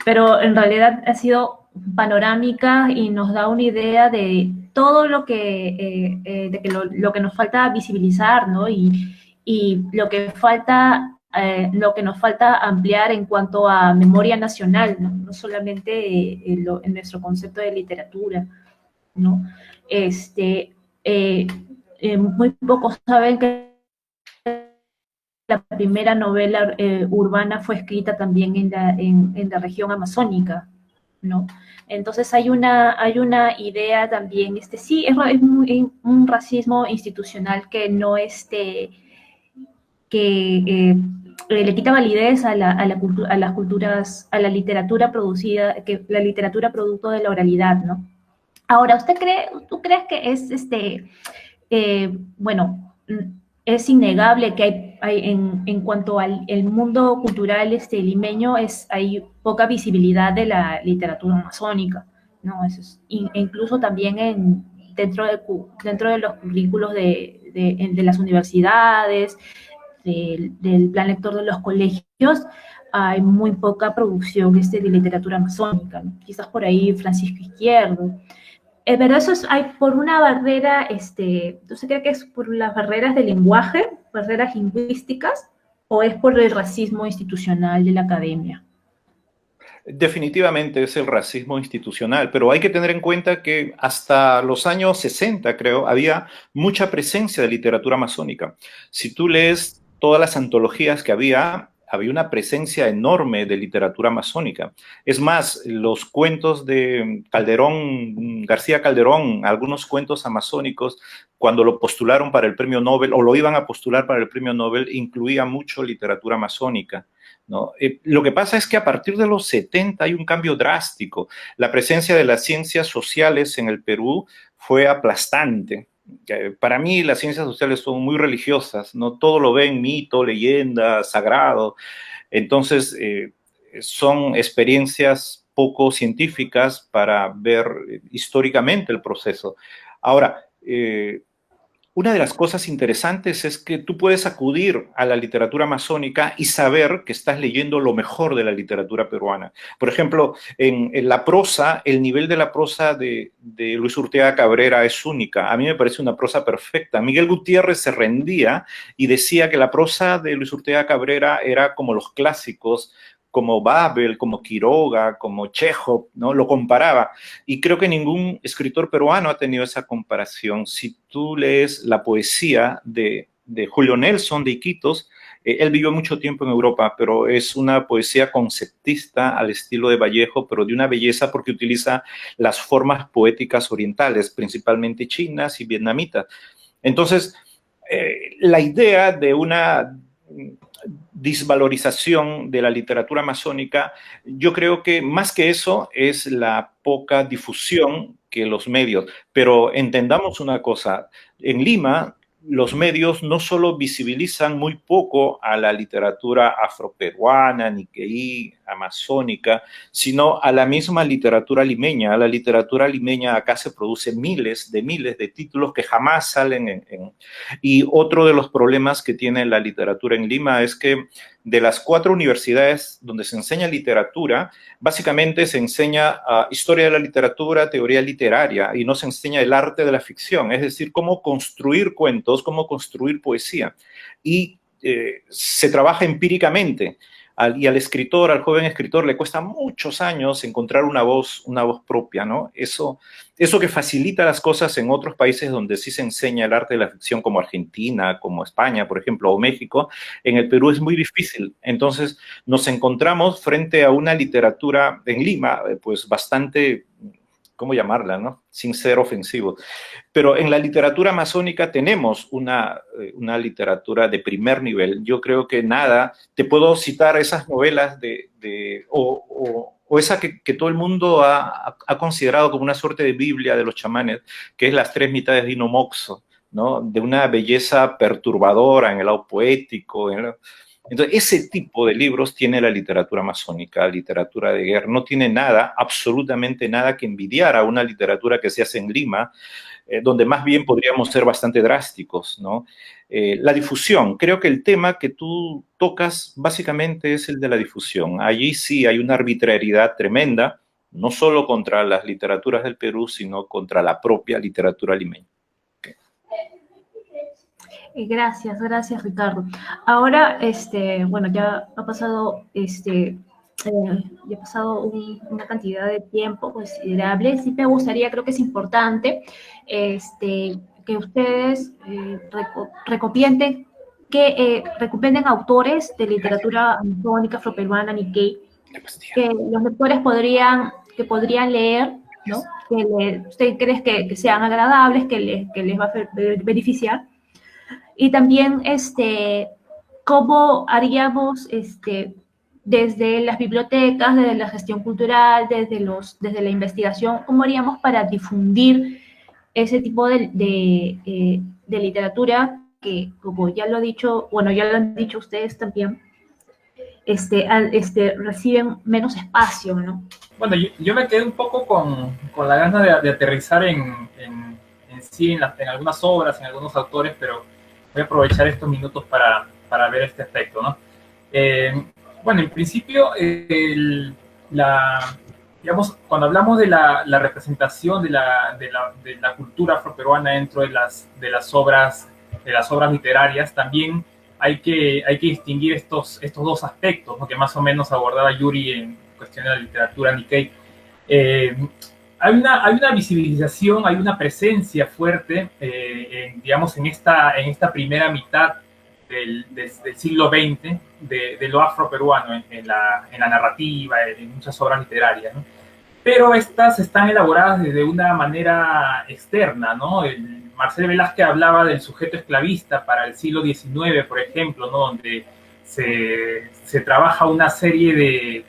pero en realidad ha sido panorámica y nos da una idea de todo lo que, lo que nos falta visibilizar, ¿no? Y lo que nos falta ampliar en cuanto a memoria nacional, ¿no? No solamente en nuestro concepto de literatura, ¿no? Muy pocos saben que la primera novela urbana fue escrita también en la región amazónica, ¿no? Entonces hay una idea también, sí, es un racismo institucional que no que le quita validez a las culturas, a la literatura producida, que la literatura producto de la oralidad, ¿no? Ahora, ¿tú crees que es bueno, es innegable que hay en cuanto al el mundo cultural limeño, hay poca visibilidad de la literatura amazónica, ¿no? Incluso también dentro de los currículos de las universidades, del plan lector de los colegios, hay muy poca producción de literatura amazónica, ¿no? Quizás por ahí Francisco Izquierdo. Pero eso hay por una barrera, ¿usted cree que es por las barreras de lenguaje, barreras lingüísticas, o es por el racismo institucional de la academia? Definitivamente es el racismo institucional, pero hay que tener en cuenta que hasta los años 60, creo, había mucha presencia de literatura masónica. Si tú lees todas las antologías que había una presencia enorme de literatura masónica. Es más, los cuentos de Calderón, García Calderón, algunos cuentos amazónicos, cuando lo postularon para el premio Nobel, o lo iban a postular para el premio Nobel, incluía mucho literatura masónica, ¿no? Lo que pasa es que a partir de los 70 hay un cambio drástico. La presencia de las ciencias sociales en el Perú fue aplastante. Para mí las ciencias sociales son muy religiosas, ¿no? Todo lo ven mito, leyenda, sagrado. Entonces, son experiencias poco científicas para ver históricamente el proceso. Ahora, una de las cosas interesantes es que tú puedes acudir a la literatura masónica y saber que estás leyendo lo mejor de la literatura peruana. Por ejemplo, en la prosa, el nivel de la prosa de Luis Urteaga Cabrera es única. A mí me parece una prosa perfecta. Miguel Gutiérrez se rendía y decía que la prosa de Luis Urteaga Cabrera era como los clásicos, como Babel, como Quiroga, como Chekhov, ¿no? Lo comparaba. Y creo que ningún escritor peruano ha tenido esa comparación. Si tú lees la poesía de Julio Nelson de Iquitos, él vivió mucho tiempo en Europa, pero es una poesía conceptista al estilo de Vallejo, pero de una belleza porque utiliza las formas poéticas orientales, principalmente chinas y vietnamitas. Entonces, la idea de una desvalorización de la literatura masónica, yo creo que más que eso es la poca difusión que los medios. Pero entendamos una cosa, en Lima los medios no solo visibilizan muy poco a la literatura afroperuana, niqueí, amazónica, sino a la misma literatura limeña. A la literatura limeña acá se produce miles de títulos que jamás salen Y otro de los problemas que tiene la literatura en Lima es que de las 4 universidades donde se enseña literatura, básicamente se enseña historia de la literatura, teoría literaria, y no se enseña el arte de la ficción, es decir, cómo construir cuentos, cómo construir poesía. Y se trabaja empíricamente. Y al escritor, al joven escritor, le cuesta muchos años encontrar una voz propia, ¿no? Eso que facilita las cosas en otros países donde sí se enseña el arte de la ficción, como Argentina, como España, por ejemplo, o México, en el Perú es muy difícil. Entonces nos encontramos frente a una literatura en Lima, pues bastante, ¿cómo llamarla, no? Sin ser ofensivo. Pero en la literatura masónica tenemos una literatura de primer nivel. Yo creo que nada, te puedo citar esas novelas o esa que todo el mundo ha considerado como una suerte de Biblia de los chamanes, que es Las 3 mitades de Hino Mozo, ¿no? De una belleza perturbadora en el lado poético, Entonces, ese tipo de libros tiene la literatura masónica, literatura de guerra. No tiene nada, absolutamente nada que envidiar a una literatura que se hace en Lima, donde más bien podríamos ser bastante drásticos, ¿no? La difusión. Creo que el tema que tú tocas básicamente es el de la difusión. Allí sí hay una arbitrariedad tremenda, no solo contra las literaturas del Perú, sino contra la propia literatura limeña. Gracias, Ricardo. Ahora, bueno, ya ha pasado, ya ha pasado una cantidad de tiempo considerable. Sí me gustaría, creo que es importante, que ustedes recopienden autores de literatura amazónica, afroperuana, nikkei, que los lectores podrían leer, ¿no? ¿Usted cree que sean agradables, que les va a beneficiar? Y también, ¿cómo haríamos desde las bibliotecas, desde la gestión cultural, desde la investigación, cómo haríamos para difundir ese tipo de literatura que, como ya lo he dicho, bueno, ya lo han dicho ustedes también, reciben menos espacio, ¿no? Bueno, yo me quedé un poco con la gana de aterrizar en algunas obras, en algunos autores, pero voy a aprovechar estos minutos para ver este aspecto, ¿no? Bueno, en principio, digamos, cuando hablamos de la representación de la cultura afroperuana dentro de las obras literarias, también hay que distinguir estos dos aspectos, ¿no? Que más o menos abordaba Yuri cuestión de la literatura Nikkei. Hay una visibilización, hay una presencia fuerte, digamos, en esta primera mitad del siglo XX de lo afroperuano en la narrativa, en muchas obras literarias, ¿no? Pero estas están elaboradas de una manera externa, ¿no? Marcel Velázquez hablaba del sujeto esclavista para el siglo XIX, por ejemplo, ¿no? Donde se trabaja una serie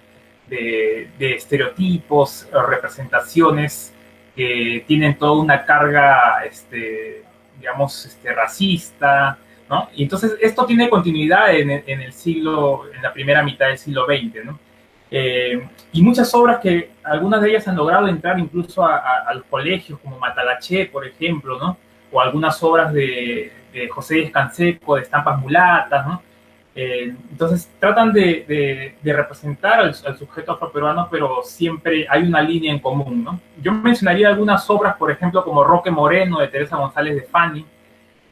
de estereotipos o representaciones que tienen toda una carga, digamos, racista, ¿no? Y entonces esto tiene continuidad en la primera mitad del siglo XX, ¿no? Y muchas obras que algunas de ellas han logrado entrar incluso a los colegios, como Matalaché, por ejemplo, ¿no? O algunas obras de José Díaz Canseco, de estampas mulatas, ¿no? Entonces tratan de representar al sujeto afroperuano, pero siempre hay una línea en común, ¿no? Yo mencionaría algunas obras, por ejemplo, como Roque Moreno, de Teresa González de Fani,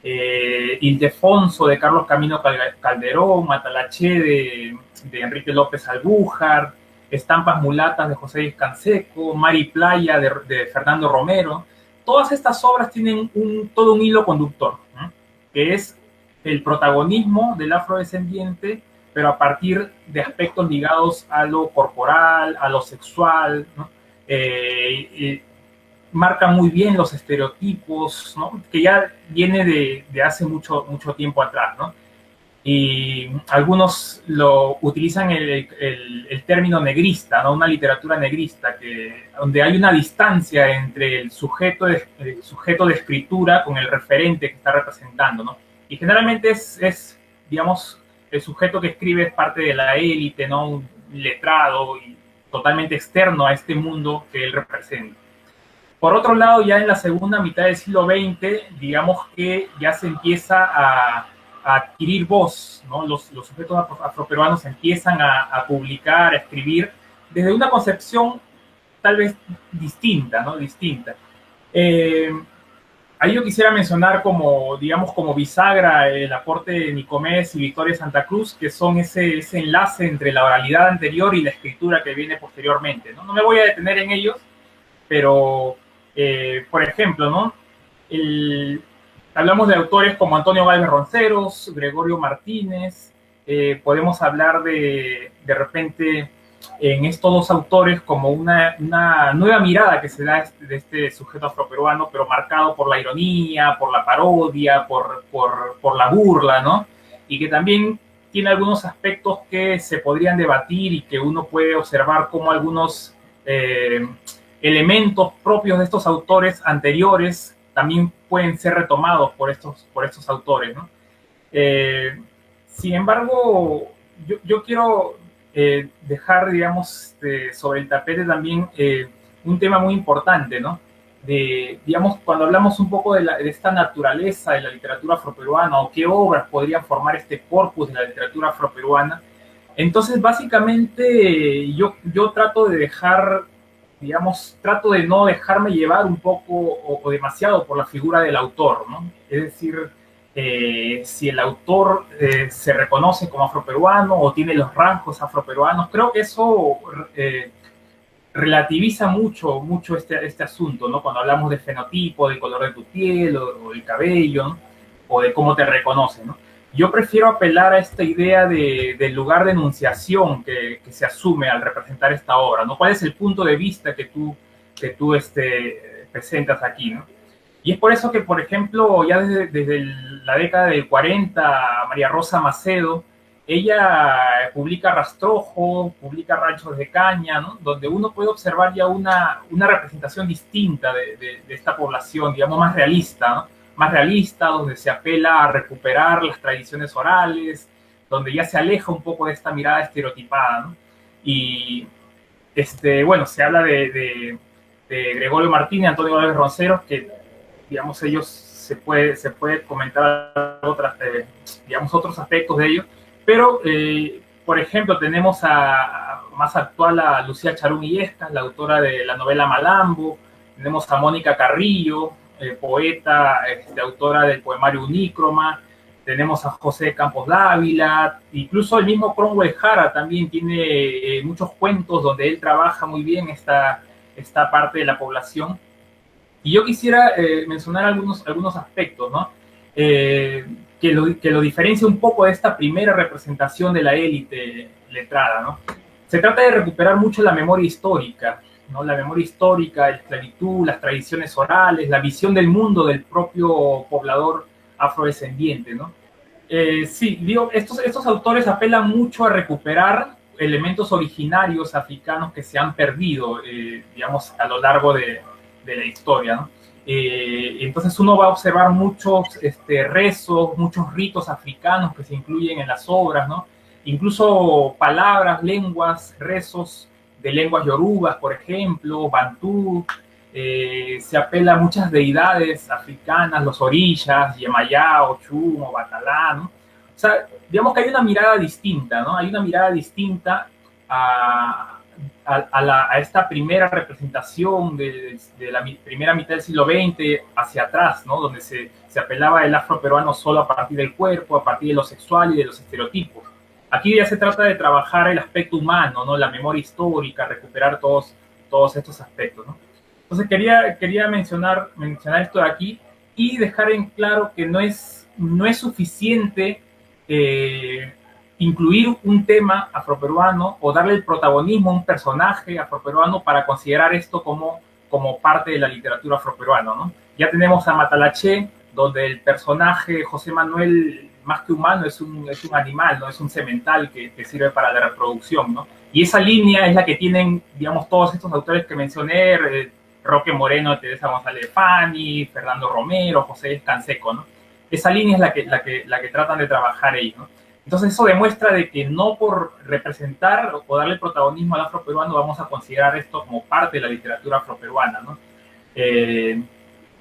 Ildefonso, de Carlos Camino Calderón, Matalaché, de Enrique López Albújar, Estampas mulatas, de José Díaz Canseco, Mar y Playa, de Fernando Romero. Todas estas obras tienen todo un hilo conductor, ¿no? Que es el protagonismo del afrodescendiente, pero a partir de aspectos ligados a lo corporal, a lo sexual, ¿no? Marca muy bien los estereotipos, ¿no? Que ya viene de hace mucho tiempo atrás, ¿no? Y algunos lo utilizan el término negrista, ¿no? Una literatura negrista, donde hay una distancia entre el sujeto de escritura con el referente que está representando, ¿no? Y generalmente digamos, el sujeto que escribe es parte de la élite, ¿no? Un letrado y totalmente externo a este mundo que él representa. Por otro lado, ya en la segunda mitad del siglo XX, digamos que ya se empieza a adquirir voz, ¿no? Los sujetos afroperuanos empiezan a publicar, a escribir, desde una concepción tal vez distinta, ¿no? Distinta. Ahí yo quisiera mencionar como bisagra el aporte de Nicomés y Victoria Santa Cruz, que son ese enlace entre la oralidad anterior y la escritura que viene posteriormente, ¿no? No me voy a detener en ellos, pero, por ejemplo, ¿no? Hablamos de autores como Antonio Gálvez Ronceros, Gregorio Martínez, podemos hablar de repente en estos dos autores como una nueva mirada que se da de este sujeto afroperuano, pero marcado por la ironía, por la parodia, por la burla, ¿no? Y que también tiene algunos aspectos que se podrían debatir y que uno puede observar como algunos elementos propios de estos autores anteriores también pueden ser retomados por estos autores, ¿no? Sin embargo, yo quiero dejar, digamos, sobre el tapete también un tema muy importante, ¿no? Digamos, cuando hablamos un poco de esta naturaleza de la literatura afroperuana o qué obras podrían formar este corpus de la literatura afroperuana, entonces básicamente yo trato de no dejarme llevar un poco o demasiado por la figura del autor, ¿no? Es decir, si el autor se reconoce como afroperuano o tiene los rasgos afroperuanos, creo que eso relativiza mucho este asunto, ¿no? Cuando hablamos de fenotipo, del color de tu piel o del cabello, ¿no? O de cómo te reconoce, ¿no? Yo prefiero apelar a esta idea del lugar de enunciación que se asume al representar esta obra, ¿no? ¿Cuál es el punto de vista que tú presentas aquí, ¿no? Y es por eso que, por ejemplo, ya desde la década del 40, María Rosa Macedo, ella publica Rastrojo, publica Ranchos de Caña, ¿no? Donde uno puede observar ya una representación distinta de esta población, digamos, más realista, ¿no? Más realista, donde se apela a recuperar las tradiciones orales, donde ya se aleja un poco de esta mirada estereotipada, ¿no? Y, bueno, se habla de Gregorio Martínez, Antonio Gálvez Ronceros, que digamos, ellos se puede comentar otros aspectos de ellos, pero, por ejemplo, tenemos más actual a Lucía Charún Illescas, la autora de la novela Malambo, tenemos a Mónica Carrillo, poeta, autora del poemario Unícroma, tenemos a José Campos Dávila, incluso el mismo Cromwell Jara también tiene muchos cuentos donde él trabaja muy bien esta parte de la población. Y yo quisiera mencionar algunos aspectos, ¿no? Que lo diferencia un poco de esta primera representación de la élite letrada, ¿no? Se trata de recuperar mucho la memoria histórica, ¿no? La memoria histórica, la esclavitud, las tradiciones orales, la visión del mundo del propio poblador afrodescendiente, ¿no? Sí, digo, estos autores apelan mucho a recuperar elementos originarios africanos que se han perdido, digamos, a lo largo de la historia, ¿no? Entonces uno va a observar muchos rezos, muchos ritos africanos que se incluyen en las obras, ¿no? Incluso palabras, lenguas, rezos de lenguas yorubas, por ejemplo, bantú, se apela a muchas deidades africanas, los orishas, Yemayá, Ochum o Batalá, ¿no? O sea, digamos que hay una mirada distinta, ¿no? Hay una mirada distinta a esta primera representación de la primera mitad del siglo XX hacia atrás, ¿no? Donde se apelaba el afroperuano solo a partir del cuerpo, a partir de lo sexual y de los estereotipos. Aquí ya se trata de trabajar el aspecto humano, ¿no? La memoria histórica, recuperar todos estos aspectos, ¿no? Entonces quería mencionar esto de aquí y dejar en claro que no es suficiente incluir un tema afroperuano o darle el protagonismo a un personaje afroperuano para considerar esto como parte de la literatura afroperuana, ¿no? Ya tenemos a Matalaché, donde el personaje José Manuel, más que humano, es un animal, ¿no? Es un semental que sirve para la reproducción, ¿no? Y esa línea es la que tienen, digamos, todos estos autores que mencioné, Roque Moreno, Teresa González Fani, Fernando Romero, José Canseco, ¿no? Esa línea es la que tratan de trabajar ellos, ¿no? Entonces eso demuestra de que no por representar o darle protagonismo al afroperuano vamos a considerar esto como parte de la literatura afroperuana, ¿no?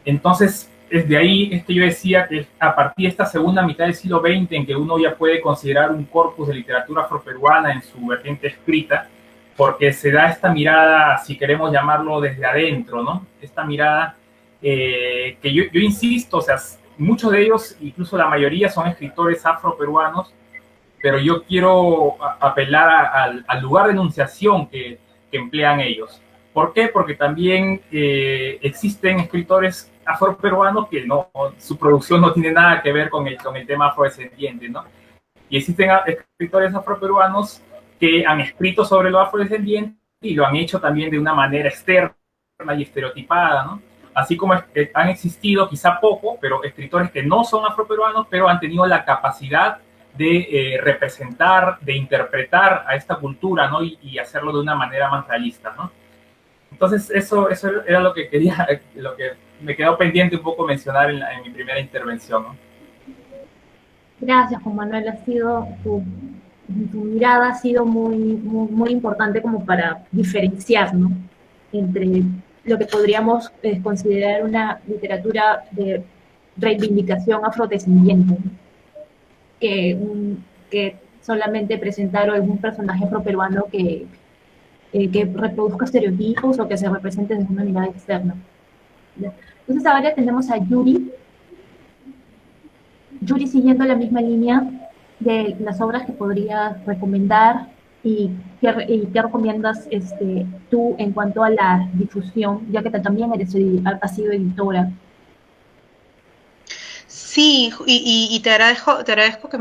Entonces, desde ahí es que yo decía que a partir de esta segunda mitad del siglo XX en que uno ya puede considerar un corpus de literatura afroperuana en su vertiente escrita, porque se da esta mirada, si queremos llamarlo desde adentro, ¿no? Esta mirada que yo insisto, o sea, muchos de ellos, incluso la mayoría, son escritores afroperuanos, pero yo quiero apelar al lugar de enunciación que emplean ellos. ¿Por qué? Porque también existen escritores afroperuanos que su producción no tiene nada que ver con el tema afrodescendiente, ¿no? Y existen escritores afroperuanos que han escrito sobre lo afrodescendiente y lo han hecho también de una manera externa y estereotipada, ¿no? Así como han existido, quizá poco, pero escritores que no son afroperuanos, pero han tenido la capacidad de representar, de interpretar a esta cultura, ¿no? Y hacerlo de una manera más realista, ¿no? Entonces, eso era lo que me quedó pendiente un poco mencionar en mi primera intervención, ¿no? Gracias, Juan Manuel. Tu mirada ha sido muy importante como para diferenciar, ¿no? Entre lo que podríamos considerar una literatura de reivindicación afrodescendiente, ¿no? Que solamente presentar algún personaje afroperuano que reproduzca estereotipos o que se represente desde una mirada externa. Entonces ahora tenemos a Yuri. Yuri, siguiendo la misma línea de las obras que podrías recomendar y qué recomiendas tú en cuanto a la difusión, ya que también has sido editora. Sí, y te agradezco que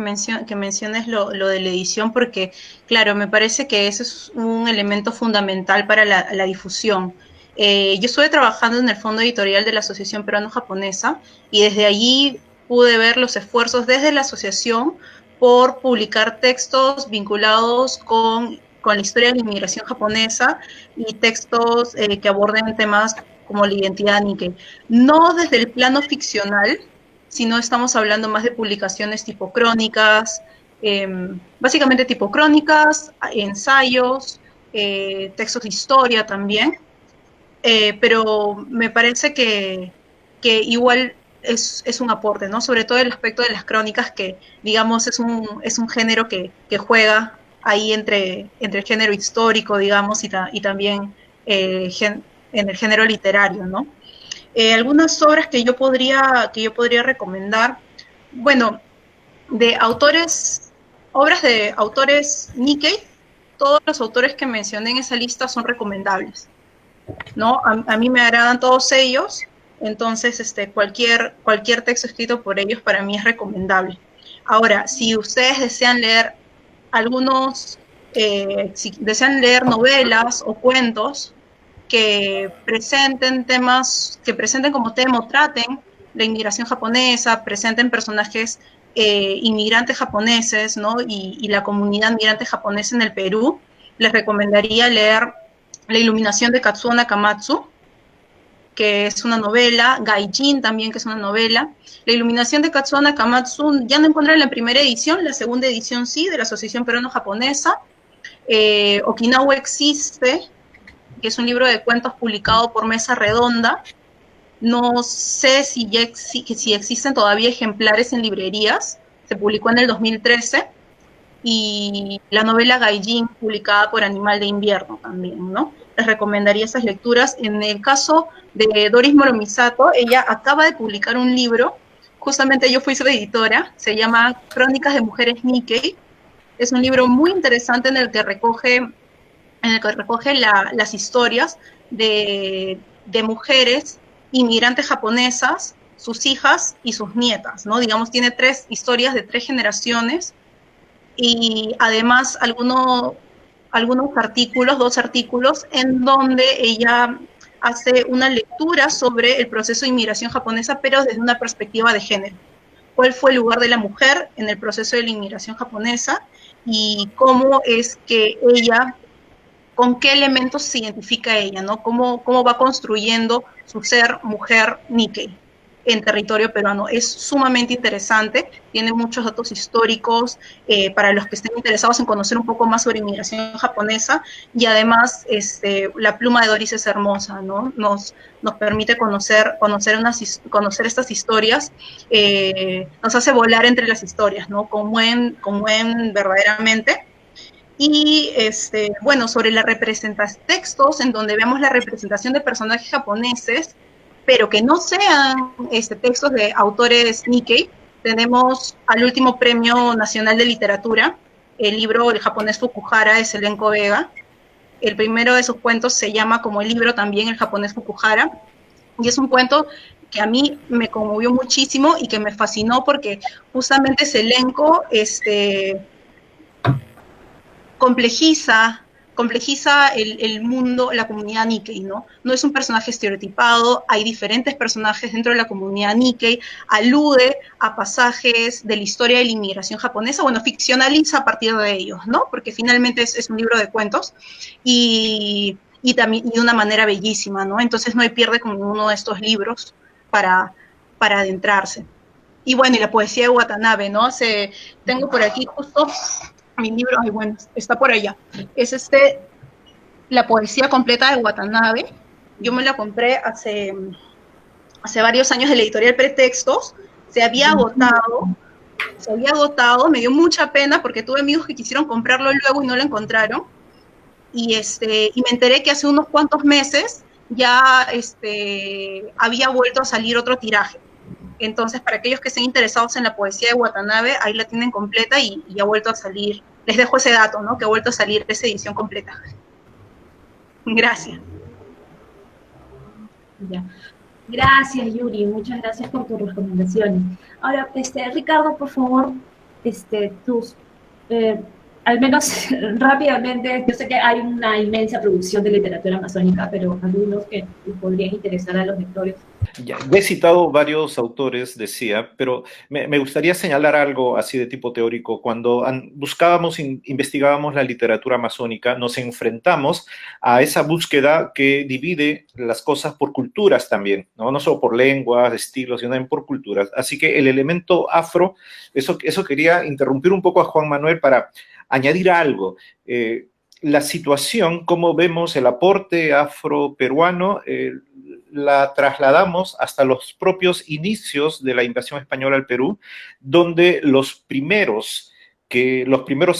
menciones lo de la edición porque, claro, me parece que ese es un elemento fundamental para la difusión. Yo estuve trabajando en el fondo editorial de la Asociación Peruano-Japonesa y desde allí pude ver los esfuerzos desde la asociación por publicar textos vinculados con la historia de la inmigración japonesa y textos que aborden temas como la identidad Nikkei. No desde el plano ficcional, sino estamos hablando más de publicaciones tipo crónicas, básicamente tipo crónicas, ensayos, textos de historia también, pero me parece que igual es un aporte, ¿no? Sobre todo el aspecto de las crónicas que, digamos, es un género que juega ahí entre el género histórico, digamos, y también en el género literario, ¿no? Algunas obras que yo podría recomendar, bueno, de autores, obras de autores Nikkei, todos los autores que mencioné en esa lista son recomendables, ¿no? A mí me agradan todos ellos, entonces cualquier texto escrito por ellos para mí es recomendable. Ahora, si ustedes desean leer si desean leer novelas o cuentos que presenten temas, que presenten como tema o traten la inmigración japonesa, presenten personajes inmigrantes japoneses, ¿no? Y la comunidad migrante japonesa en el Perú, les recomendaría leer La iluminación de Katsuo Nakamatsu, que es una novela, Gaijin también, que es una novela. La iluminación de Katsuo Nakamatsu ya no encuentran en la primera edición, la segunda edición sí, de la Asociación Peruano-Japonesa. Okinawa existe, que es un libro de cuentos publicado por Mesa Redonda. No sé si existen todavía ejemplares en librerías, se publicó en el 2013, y la novela Gaijin, publicada por Animal de Invierno también, ¿no? Les recomendaría esas lecturas. En el caso de Doris Moromisato, ella acaba de publicar un libro, justamente yo fui su editora, se llama Crónicas de Mujeres Nikkei. Es un libro muy interesante en el que recoge las historias de mujeres inmigrantes japonesas, sus hijas y sus nietas, ¿no? Digamos, tiene 3 historias de 3 generaciones, y además algunos artículos, 2 artículos, en donde ella hace una lectura sobre el proceso de inmigración japonesa, pero desde una perspectiva de género. ¿Cuál fue el lugar de la mujer en el proceso de la inmigración japonesa? Y cómo es que ella, con qué elementos se identifica ella, ¿no? Cómo va construyendo su ser mujer Nikkei en territorio peruano. Es sumamente interesante, tiene muchos datos históricos para los que estén interesados en conocer un poco más sobre inmigración japonesa, y además la pluma de Doris es hermosa, ¿no? Nos permite conocer estas historias, nos hace volar entre las historias, ¿no? Conmueven verdaderamente. Y bueno, sobre la representación, textos en donde vemos la representación de personajes japoneses, pero que no sean textos de autores Nikkei, tenemos al último Premio Nacional de Literatura, el libro El japonés Fukuhara de Selenko Vega. El primero de sus cuentos se llama como el libro también El japonés Fukuhara, y es un cuento que a mí me conmovió muchísimo y que me fascinó porque justamente Selenko complejiza el mundo, la comunidad Nikkei, ¿no? No es un personaje estereotipado, hay diferentes personajes dentro de la comunidad Nikkei, alude a pasajes de la historia de la inmigración japonesa, bueno, ficcionaliza a partir de ellos, ¿no? Porque finalmente es un libro de cuentos, y también de una manera bellísima, ¿no? Entonces no hay pierde con ninguno de estos libros para adentrarse. Y bueno, y la poesía de Watanabe, ¿no? Tengo por aquí justo mi libro, ay, bueno, está por allá. Es la poesía completa de Watanabe. Yo me la compré hace varios años de la editorial Pretextos. Se había agotado, me dio mucha pena porque tuve amigos que quisieron comprarlo luego y no lo encontraron. Y me enteré que hace unos cuantos meses ya había vuelto a salir otro tiraje. Entonces, para aquellos que estén interesados en la poesía de Watanabe, ahí la tienen completa y ha vuelto a salir. Les dejo ese dato, ¿no? Que ha vuelto a salir esa edición completa. Gracias. Ya. Gracias, Yuri. Muchas gracias por tus recomendaciones. Ahora, Ricardo, por favor, al menos rápidamente, yo sé que hay una inmensa producción de literatura amazónica, pero algunos que podrían interesar a los lectores. Ya he citado varios autores, decía, pero me gustaría señalar algo así de tipo teórico. Cuando investigábamos la literatura amazónica, nos enfrentamos a esa búsqueda que divide las cosas por culturas también, no solo por lenguas, estilos, sino también por culturas. Así que el elemento afro, eso quería interrumpir un poco a Juan Manuel para añadir algo. La situación, cómo vemos el aporte afro-peruano, la trasladamos hasta los propios inicios de la invasión española al Perú, donde los primeros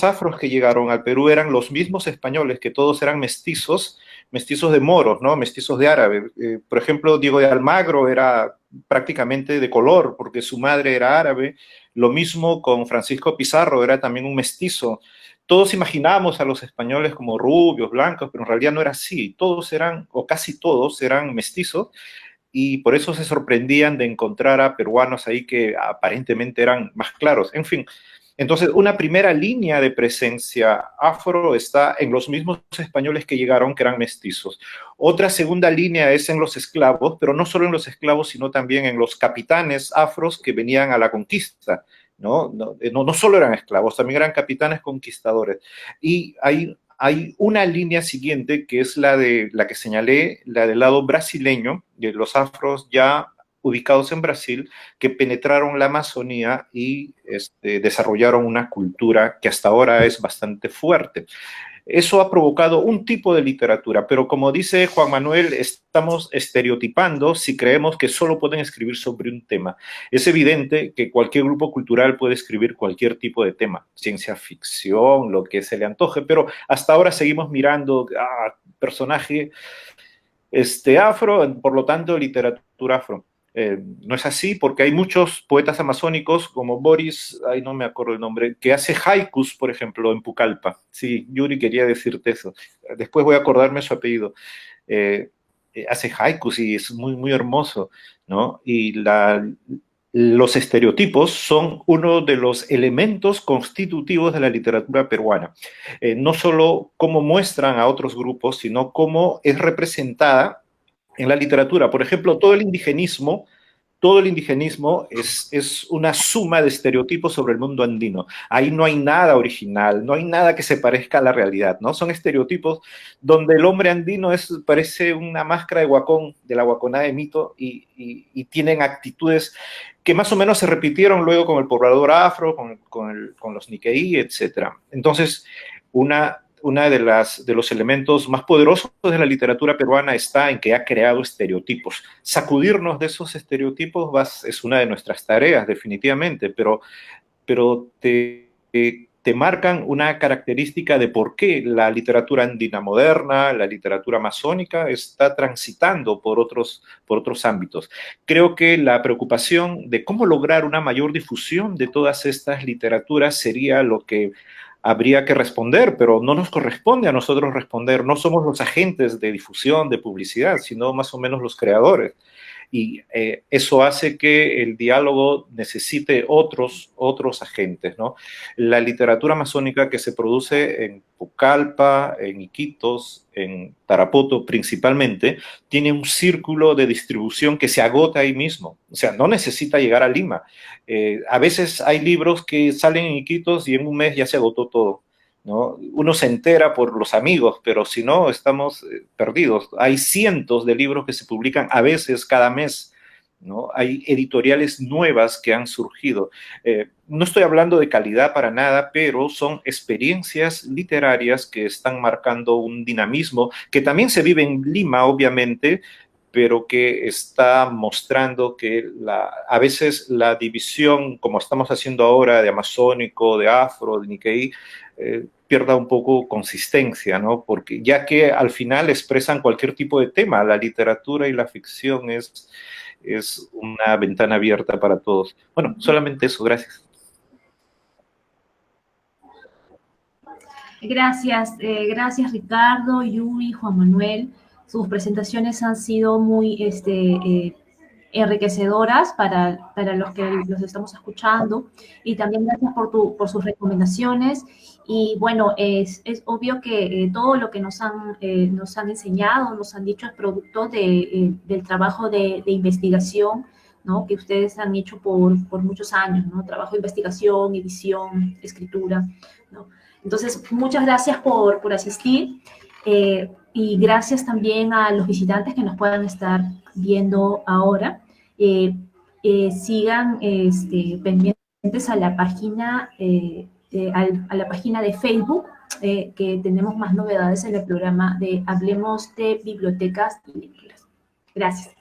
afros que llegaron al Perú eran los mismos españoles, que todos eran mestizos, mestizos de moros, ¿no? Mestizos de árabes. Por ejemplo, Diego de Almagro era prácticamente de color, porque su madre era árabe. Lo mismo con Francisco Pizarro, era también un mestizo. Todos imaginábamos a los españoles como rubios, blancos, pero en realidad no era así. Todos eran, o casi todos, eran mestizos, y por eso se sorprendían de encontrar a peruanos ahí que aparentemente eran más claros. En fin, entonces una primera línea de presencia afro está en los mismos españoles que llegaron, que eran mestizos. Otra segunda línea es en los esclavos, pero no solo en los esclavos, sino también en los capitanes afros que venían a la conquista. No solo eran esclavos, también eran capitanes conquistadores. Y hay una línea siguiente que es la que señalé, la del lado brasileño, de los afros ya ubicados en Brasil, que penetraron la Amazonía y desarrollaron una cultura que hasta ahora es bastante fuerte. Eso ha provocado un tipo de literatura, pero como dice Juan Manuel, estamos estereotipando si creemos que solo pueden escribir sobre un tema. Es evidente que cualquier grupo cultural puede escribir cualquier tipo de tema, ciencia ficción, lo que se le antoje, pero hasta ahora seguimos mirando personaje afro, por lo tanto, literatura afro. No es así porque hay muchos poetas amazónicos como Boris, ahí no me acuerdo el nombre, que hace haikus, por ejemplo, en Pucallpa. Sí, Yuri quería decirte eso. Después voy a acordarme su apellido. Hace haikus y es muy, muy hermoso, ¿no? Y los estereotipos son uno de los elementos constitutivos de la literatura peruana. No solo cómo muestran a otros grupos, sino cómo es representada en la literatura. Por ejemplo, todo el indigenismo es una suma de estereotipos sobre el mundo andino. Ahí no hay nada original, no hay nada que se parezca a la realidad, ¿no? Son estereotipos donde el hombre andino parece una máscara de Huacón, de la Huaconá de Mito, y tienen actitudes que más o menos se repitieron luego con el poblador afro, con los Nikkei, etc. Entonces, una de los elementos más poderosos de la literatura peruana está en que ha creado estereotipos. Sacudirnos de esos estereotipos es una de nuestras tareas, definitivamente, pero te marcan una característica de por qué la literatura andina moderna, la literatura amazónica, está transitando por otros ámbitos. Creo que la preocupación de cómo lograr una mayor difusión de todas estas literaturas sería lo que habría que responder, pero no nos corresponde a nosotros responder. No somos los agentes de difusión, de publicidad, sino más o menos los creadores. Y eso hace que el diálogo necesite otros agentes, ¿no? La literatura amazónica que se produce en Pucallpa, en Iquitos, en Tarapoto principalmente, tiene un círculo de distribución que se agota ahí mismo. O sea, no necesita llegar a Lima. A veces hay libros que salen en Iquitos y en un mes ya se agotó todo, ¿no? Uno se entera por los amigos, pero si no, estamos perdidos. Hay cientos de libros que se publican a veces cada mes, ¿no? Hay editoriales nuevas que han surgido. No estoy hablando de calidad para nada, pero son experiencias literarias que están marcando un dinamismo que también se vive en Lima, obviamente, pero que está mostrando que a veces la división, como estamos haciendo ahora, de amazónico, de afro, de Nikkei, pierda un poco consistencia, ¿no? Porque ya que al final expresan cualquier tipo de tema, la literatura y la ficción es una ventana abierta para todos. Bueno, solamente eso, gracias. Gracias Ricardo, Yuri, Juan Manuel. Sus presentaciones han sido muy enriquecedoras para los que los estamos escuchando, y también gracias por sus recomendaciones. Y bueno, es obvio que todo lo que nos han enseñado, nos han dicho, es producto del trabajo de investigación, ¿no?, que ustedes han hecho por muchos años, ¿no? Trabajo de investigación, edición, escritura, ¿no? Entonces, muchas gracias por asistir, y gracias también a los visitantes que nos puedan estar viendo ahora. Sigan pendientes a la página, a la página de Facebook, que tenemos más novedades en el programa de Hablemos de Bibliotecas y Lecturas. Gracias.